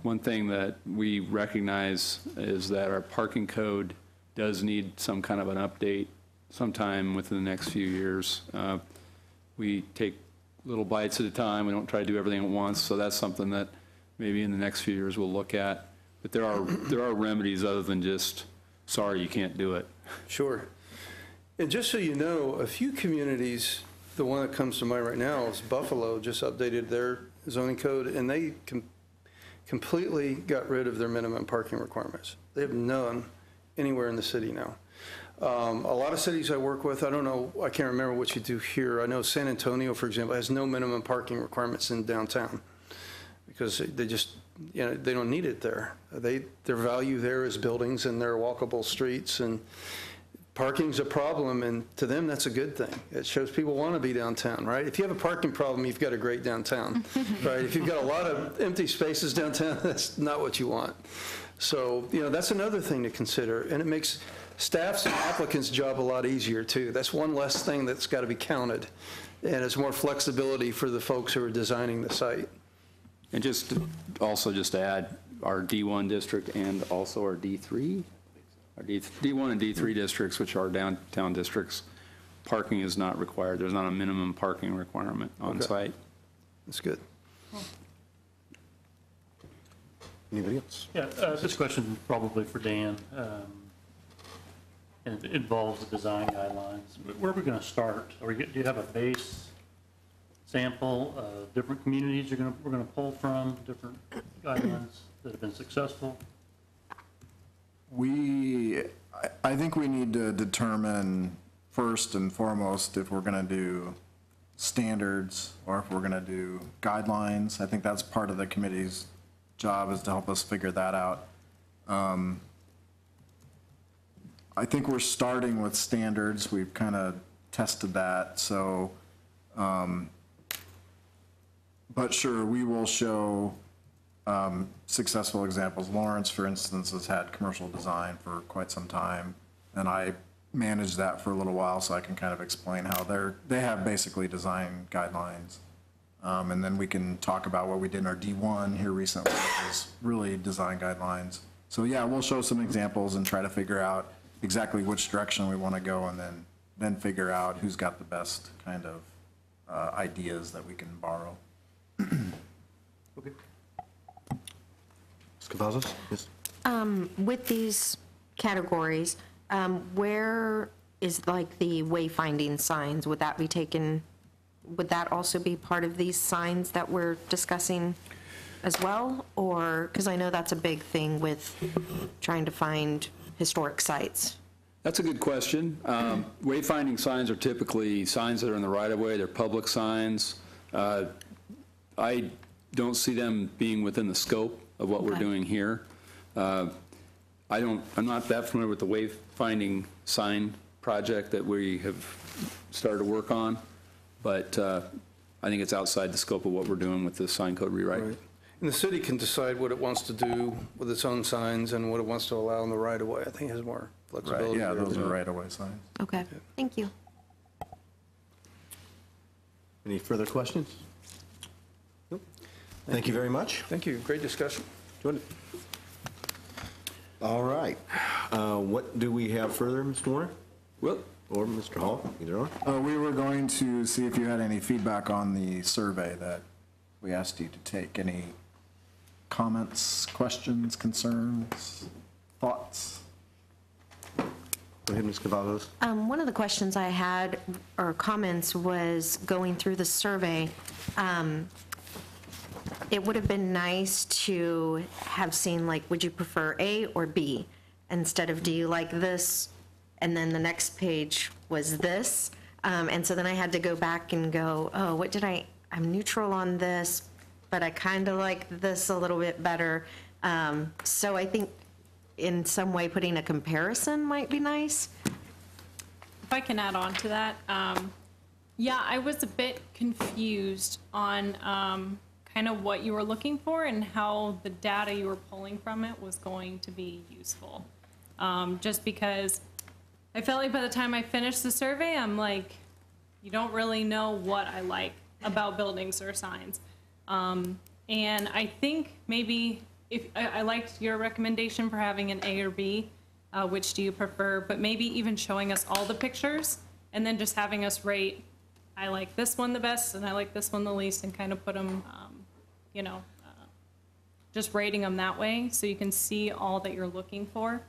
one thing that we recognize is that our parking code does need some kind of an update sometime within the next few years. We take little bites at a time. We don't try to do everything at once, so that's something that maybe in the next few years we'll look at. But there are remedies other than just, sorry, you can't do it. Sure. And just so you know, a few communities, the one that comes to mind right now is Buffalo, just updated their zoning code, and they completely got rid of their minimum parking requirements. They have none anywhere in the city now. A lot of cities I work with, I don't know, I can't remember what you do here. I know San Antonio, for example, has no minimum parking requirements in downtown, because they just, they don't need it there. Their value there is buildings and their walkable streets, and parking's a problem, and to them, that's a good thing. It shows people want to be downtown, right? If you have a parking problem, you've got a great downtown, right? If you've got a lot of empty spaces downtown, that's not what you want. So, that's another thing to consider, and it makes staff's and applicants' job a lot easier, too. That's one less thing that's got to be counted, and it's more flexibility for the folks who are designing the site. And just to add, our D1 district and also our D3, our D1 and D3 districts, which are downtown districts, parking is not required. There's not a minimum parking requirement on site. That's good. Anybody else? Yeah, this question probably for Dan. And it involves the design guidelines. Where are we going to start? Do you have a base sample of different communities we're going to pull from, different guidelines that have been successful? I think we need to determine first and foremost if we're going to do standards or if we're going to do guidelines. I think that's part of the committee's job, is to help us figure that out. I think we're starting with standards. We've kind of tested that. So, but sure, we will show successful examples. Lawrence, for instance, has had commercial design for quite some time, and I managed that for a little while, so I can kind of explain how they have basically design guidelines. And then we can talk about what we did in our D1 here recently, which is really design guidelines. So yeah, we'll show some examples and try to figure out exactly which direction we want to go, and then figure out who's got the best kind of ideas that we can borrow. Okay. Ms. Cavazos? Yes. With these categories, where is like the wayfinding signs? Would that also be part of these signs that we're discussing as well? Or, because I know that's a big thing with trying to find historic sites? That's a good question. Wayfinding signs are typically signs that are in the right-of-way, they're public signs. I don't see them being within the scope of what we're Okay. doing here. I'm not that familiar with the wayfinding sign project that we have started to work on, but I think it's outside the scope of what we're doing with the sign code rewrite. Right. And the city can decide what it wants to do with its own signs and what it wants to allow in the right-of-way. I think it has more Right, flexibility. yeah, there. those are right-of-way signs. Okay, thank you. Any further questions? Nope. Thank you very much. Thank you, great discussion. All right. What do we have further, Mr. Warner? Well, Or Mr. Hall, either or? We were going to see if you had any feedback on the survey that we asked you to take. Any comments, questions, concerns, thoughts? Go ahead, Ms. Cavazos. One of the questions I had, or comments, was going through the survey. It would have been nice to have seen, like, would you prefer A or B? Instead of, do you like this? And then the next page was this. And so then I had to go back and go, oh, what did I'm neutral on this, but I kind of like this a little bit better. So I think in some way putting a comparison might be nice. If I can add on to that, yeah, I was a bit confused on kind of what you were looking for and how the data you were pulling from it was going to be useful. Just because I felt like by the time I finished the survey, I'm like, you don't really know what I like about buildings or signs. And I think maybe if I liked your recommendation for having an A or B, which do you prefer, but maybe even showing us all the pictures and then just having us rate, I like this one the best and I like this one the least, and kind of put them, just rating them that way so you can see all that you're looking for.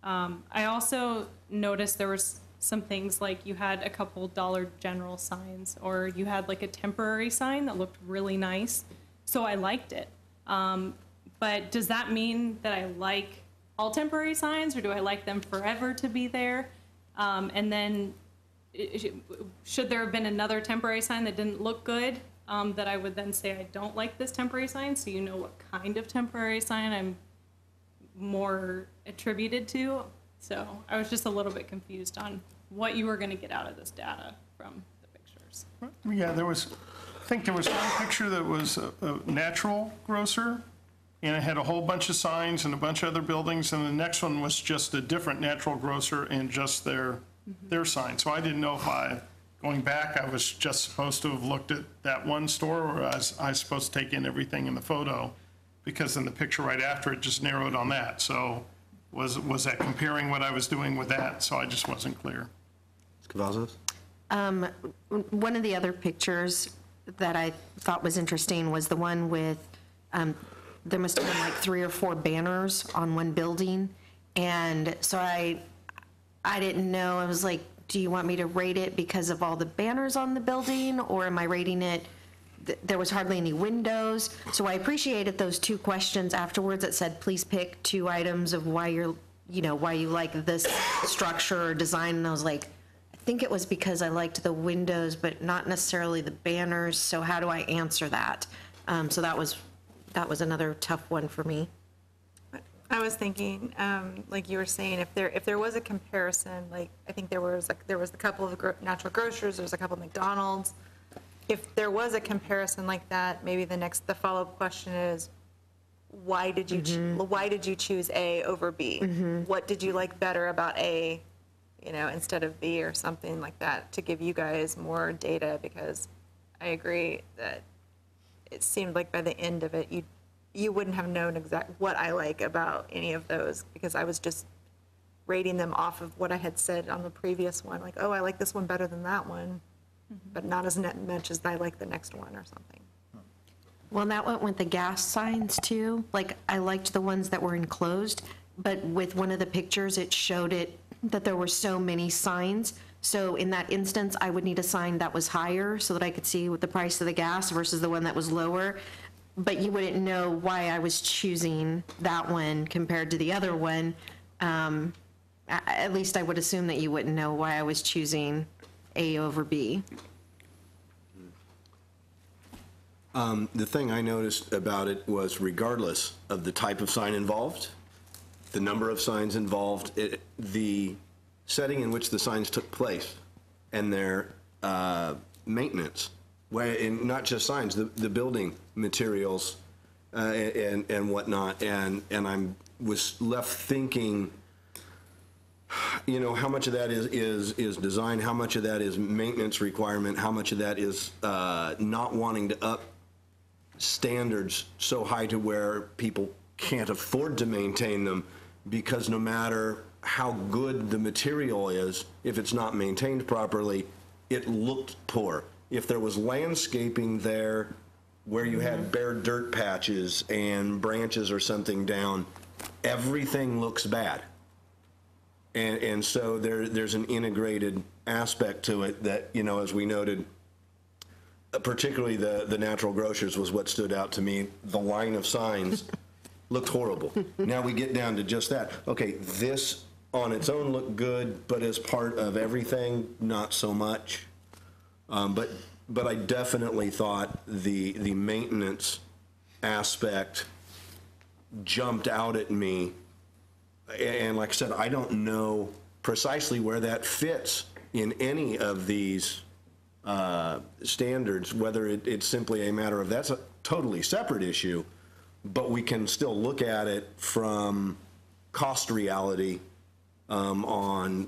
I also noticed there was some things like you had a couple Dollar General signs, or you had like a temporary sign that looked really nice. So I liked it. But does that mean that I like all temporary signs, or do I like them forever to be there? And then should there have been another temporary sign that didn't look good, that I would then say I don't like this temporary sign, so you know what kind of temporary sign I'm more attributed to? So I was just a little bit confused on what you were going to get out of this data from the pictures. Yeah, I think there was one picture that was a natural grocer, and it had a whole bunch of signs and a bunch of other buildings, and the next one was just a different natural grocer and just their sign. So I didn't know if going back, I was just supposed to have looked at that one store, or was I supposed to take in everything in the photo? Because in the picture right after, it just narrowed on that. So was that comparing what I was doing with that? So I just wasn't clear. Ms. Cavazos? One of the other pictures that I thought was interesting was the one with, there must have been like 3 or 4 banners on one building. And so I didn't know, I was like, do you want me to rate it because of all the banners on the building, or am I rating it, there was hardly any windows? So I appreciated those 2 questions afterwards that said, please pick 2 items of why why you like this structure or design. And I was like, I think it was because I liked the windows, but not necessarily the banners. So how do I answer that? So that was another tough one for me. I was thinking, like you were saying, if there was a comparison, like I think there was a couple of natural grocers, there was a couple of McDonald's. If there was a comparison like that, maybe the follow-up question is, why did you choose A over B? What did you like better about A, instead of B, or something like that, to give you guys more data? Because I agree that it seemed like by the end of it, you wouldn't have known exactly what I like about any of those, because I was just rating them off of what I had said on the previous one, like, oh, I like this one better than that one, but not as much as I like the next one or something. Well, that went with the gas signs too. Like, I liked the ones that were enclosed, but with one of the pictures, it showed it that there were so many signs. So in that instance, I would need a sign that was higher so that I could see what the price of the gas versus the one that was lower. But you wouldn't know why I was choosing that one compared to the other one. at least I would assume that you wouldn't know why I was choosing A over B. The thing I noticed about it was regardless of the type of sign involved, the number of signs involved, the setting in which the signs took place, and their maintenance, and not just signs, the building materials and whatnot, and was left thinking, you know, how much of that is design, how much of that is maintenance requirement, how much of that is not wanting to up standards so high to where people can't afford to maintain them, because no matter how good the material is, if it's not maintained properly, it looked poor. If there was landscaping there where you had bare dirt patches and branches or something down, everything looks bad. And so there's an integrated aspect to it that, you know, as we noted, particularly the natural grocers was what stood out to me. The line of signs looked horrible. Now we get down to just that. Okay, this on its own looked good, but as part of everything, not so much. But I definitely thought the maintenance aspect jumped out at me. And like I said, I don't know precisely where that fits in any of these standards, whether it's simply a matter of that's a totally separate issue, but we can still look at it from cost reality on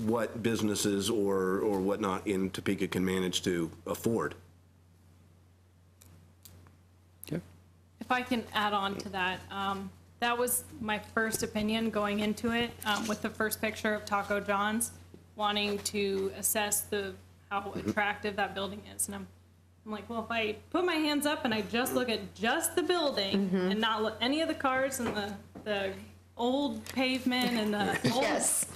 what businesses or whatnot in Topeka can manage to afford. Okay. If I can add on to that, that was my first opinion going into it, with the first picture of Taco John's, wanting to assess how attractive that building is. And I'm like, well, if I put my hands up and I just look at just the building and not look any of the cars and the old pavement and the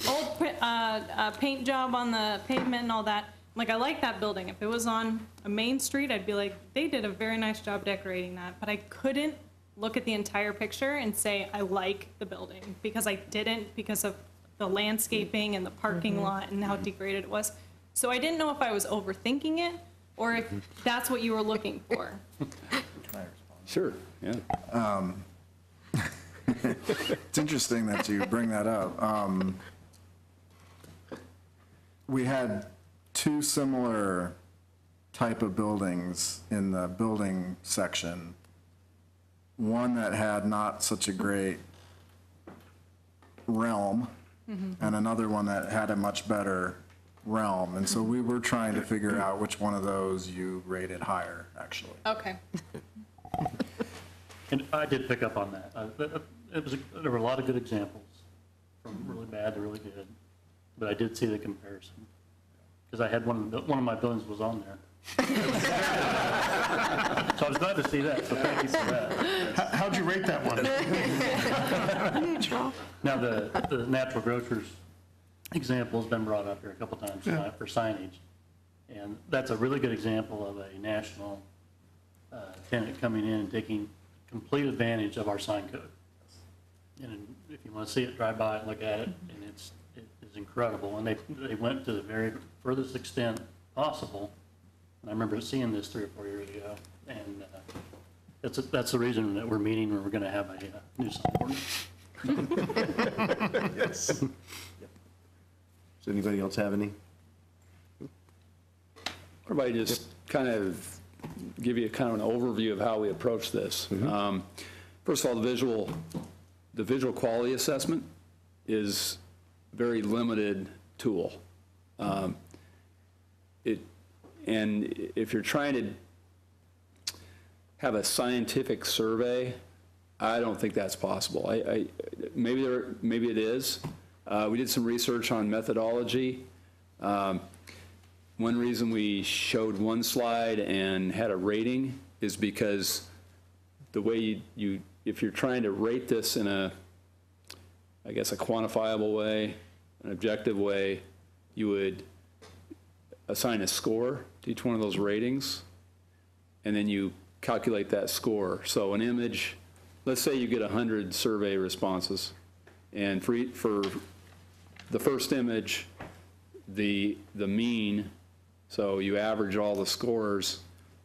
old paint job on the pavement and all that, I'm like, I like that building. If it was on a main street, I'd be like, they did a very nice job decorating that. But I couldn't look at the entire picture and say I like the building, because I didn't, because of the landscaping and the parking lot and how degraded it was. So I didn't know if I was overthinking it or if that's what you were looking for. Sure, yeah. It's interesting that you bring that up. We had two similar type of buildings in the building section. One that had not such a great realm, and another one that had a much better realm. And so we were trying to figure out which one of those you rated higher, actually. Okay. And I did pick up on that. There were a lot of good examples, from really bad to really good, but I did see the comparison, because I had one of my buildings was on there. So I was glad to see that, so thank you for that. How'd you rate that one? Neutral. Now, the natural grocers example has been brought up here a couple times tonight for signage, and that's a really good example of a national tenant coming in and taking complete advantage of our sign code. And if you want to see it, drive by and look at it, and it is incredible. And they went to the very furthest extent possible. And I remember seeing this 3 or 4 years ago, and that's the reason that we're meeting, where we're going to have a new sign ordinance. Yes. Does anybody else have any? Everybody just kind of give you kind of an overview of how we approach this. First of all, the visual quality assessment is a very limited tool. And if you're trying to have a scientific survey, I don't think that's possible. Maybe it is. We did some research on methodology. One reason we showed one slide and had a rating is because the way if you're trying to rate this in a quantifiable way, an objective way, you would assign a score to each one of those ratings, and then you calculate that score. So an image, let's say you get 100 survey responses, and for the first image, the mean, so you average all the scores,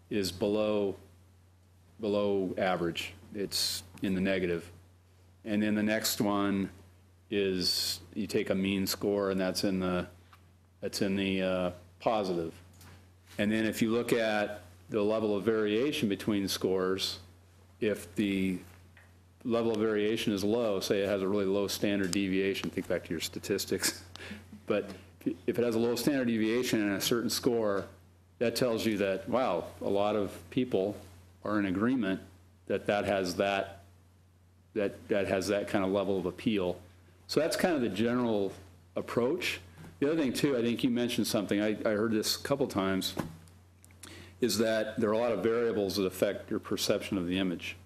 is below average. It's in the negative. And then the next one is you take a mean score, and that's in the positive. And then if you look at the level of variation between scores, if the level of variation is low, say it has a really low standard deviation, think back to your statistics, but if it has a low standard deviation and a certain score, that tells you that, wow, a lot of people are in agreement that that has that kind of level of appeal. So that's kind of the general approach. The other thing too, I think you mentioned something, I heard this a couple times, is that there are a lot of variables that affect your perception of the image.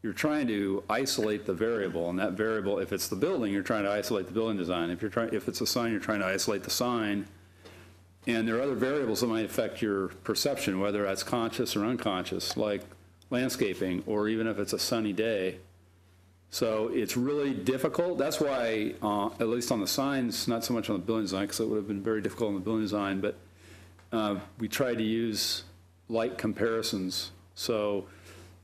You're trying to isolate the variable, and that variable, if it's the building, you're trying to isolate the building design. If it's a sign, you're trying to isolate the sign. And there are other variables that might affect your perception, whether that's conscious or unconscious, like landscaping, or even if it's a sunny day. So it's really difficult. That's why, at least on the signs, not so much on the building design, because it would have been very difficult on the building design, but we tried to use like comparisons. So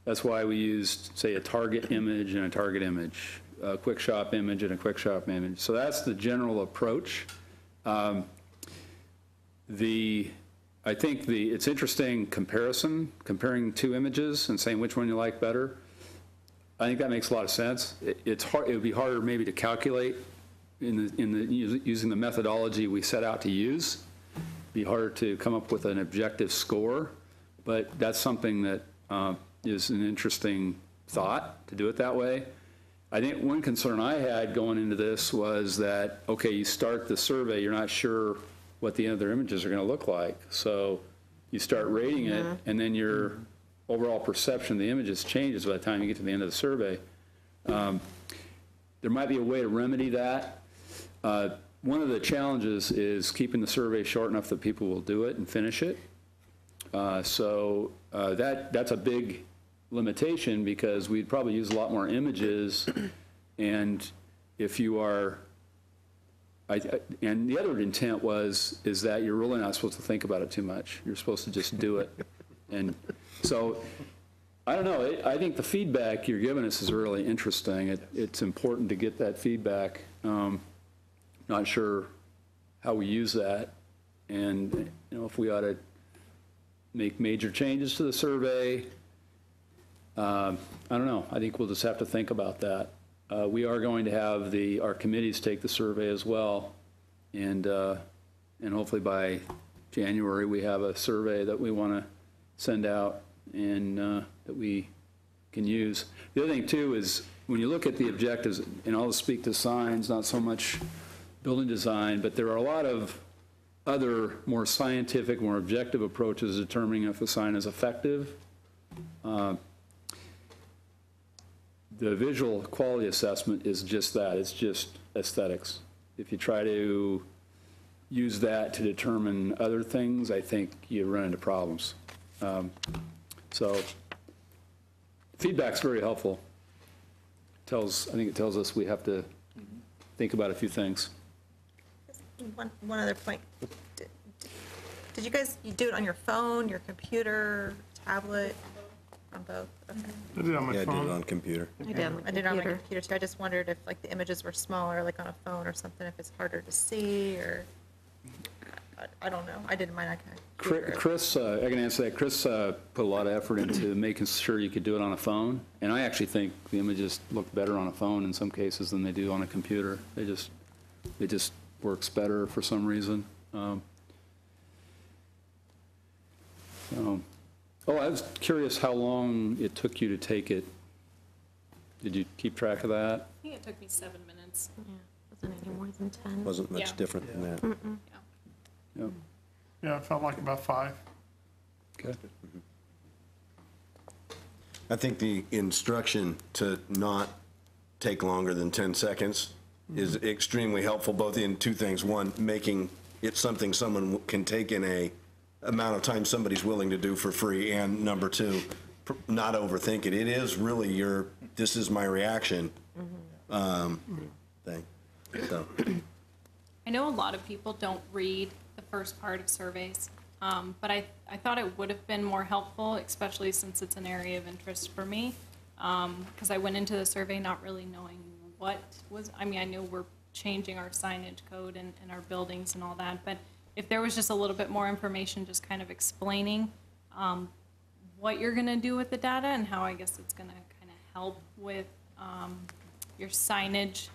that's why we used, say, a target image and a target image, a quick shop image and a quick shop image. So that's the general approach. I think it's interesting comparing two images and saying which one you like better. I think that makes a lot of sense. It's hard. It would be harder maybe to calculate using the methodology we set out to use. It'd be harder to come up with an objective score, but that's something that is an interesting thought to do it that way. I think one concern I had going into this was that, okay, you start the survey, you're not sure what the other images are going to look like. So you start rating it, and then your overall perception of the images changes by the time you get to the end of the survey. There might be a way to remedy that. One of the challenges is keeping the survey short enough that people will do it and finish it. That's a big limitation, because we'd probably use a lot more images, and if you are, and the other intent is that you're really not supposed to think about it too much. You're supposed to just do it. And so, I don't know, I think the feedback you're giving us is really interesting. It's important to get that feedback. Not sure how we use that, and if we ought to make major changes to the survey. I don't know. I think we'll just have to think about that. We are going to have our committees take the survey as well, and hopefully by January we have a survey that we want to send out and that we can use. The other thing too is when you look at the objectives, and I'll speak to signs, not so much building design, but there are a lot of other more scientific, more objective approaches to determining if a sign is effective. The visual quality assessment is just that. It's just aesthetics. If you try to use that to determine other things, I think you run into problems. So feedback's very helpful. I think it tells us we have to think about a few things. One other point. Did you guys do it on your phone, your computer, tablet? On both? Okay. I did it on my Yeah, I phone. did it on computer. I did on I did it on my computer too. I just wondered if like the images were smaller, like on a phone or something, if it's harder to see, or I don't know. I did mine on computer. Chris, I can answer that. Chris put a lot of effort into making sure you could do it on a phone, and I actually think the images look better on a phone in some cases than they do on a computer. It just works better for some reason. Oh, I was curious how long it took you to take it. Did you keep track of that? I think it took me 7 minutes. Yeah, wasn't any more than 10. Wasn't much Yeah. different than that. Yeah. Yep. Yeah, it felt like about 5. Okay. I think the instruction to not take longer than 10 seconds is extremely helpful, both in two things. One, making it something someone can take in a amount of time somebody's willing to do for free, and number two, not overthink it. It is really this is my reaction thing. So, I know a lot of people don't read the first part of surveys, but I thought it would have been more helpful, especially since it's an area of interest for me, because I went into the survey not really knowing what was, I mean, I know we're changing our signage code and our buildings and all that, but if there was just a little bit more information, just kind of explaining what you're gonna do with the data and how I guess it's gonna kind of help with your signage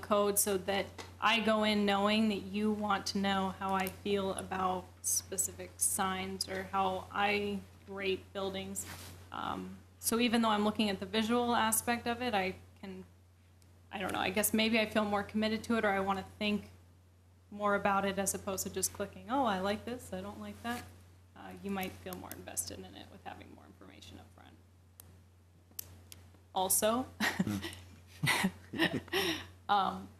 code, so that I go in knowing that you want to know how I feel about specific signs or how I rate buildings. So even though I'm looking at the visual aspect of it, I don't know, I guess maybe I feel more committed to it, or I want to think more about it as opposed to just clicking, oh, I like this, I don't like that. You might feel more invested in it with having more information up front. Also,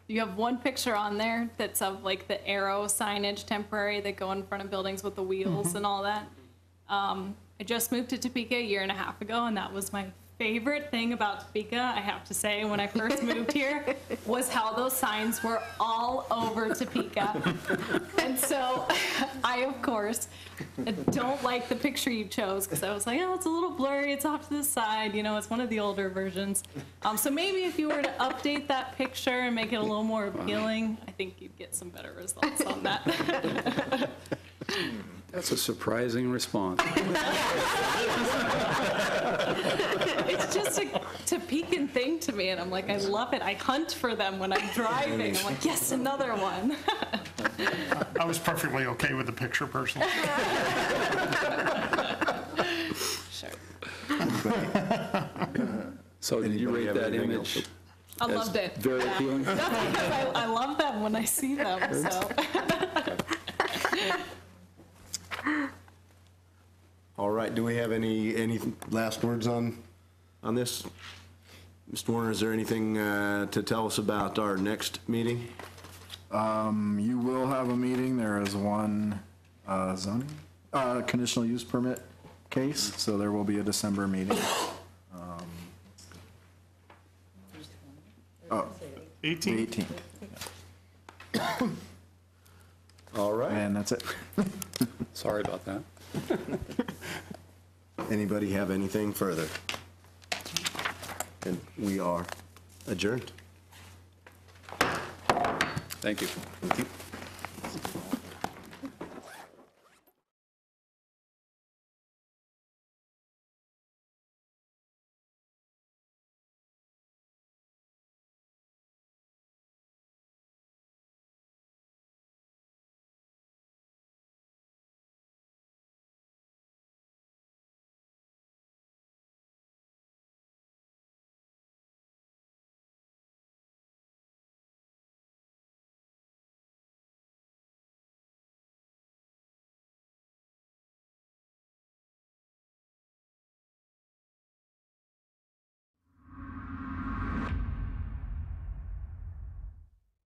you have one picture on there that's of like the arrow signage temporary that go in front of buildings with the wheels and all that. I just moved to Topeka a year and a half ago, and that was my favorite thing about Topeka, I have to say, when I first moved here, was how those signs were all over Topeka. And so I, of course, don't like the picture you chose, because I was like, oh, it's a little blurry, it's off to the side, you know, it's one of the older versions. So maybe if you were to update that picture and make it a little more appealing, I think you'd get some better results on that. That's a surprising response. It's just a Topekan thing to me, and I'm like, I love it. I hunt for them when I'm driving. I'm like, yes, another one. I was perfectly okay with the picture personally. Sure. So did you Anybody rate have that anything image? else? I loved it. Very appealing? That's because I love them when I see them, so. All right, do we have any last words on this? Mr. Warner, is there anything to tell us about our next meeting? You will have a meeting. There is one zoning, conditional use permit case, so there will be a December meeting. 18. 18th. All right. And that's it. Sorry about that. Anybody have anything further? And we are adjourned. Thank you. Thank you.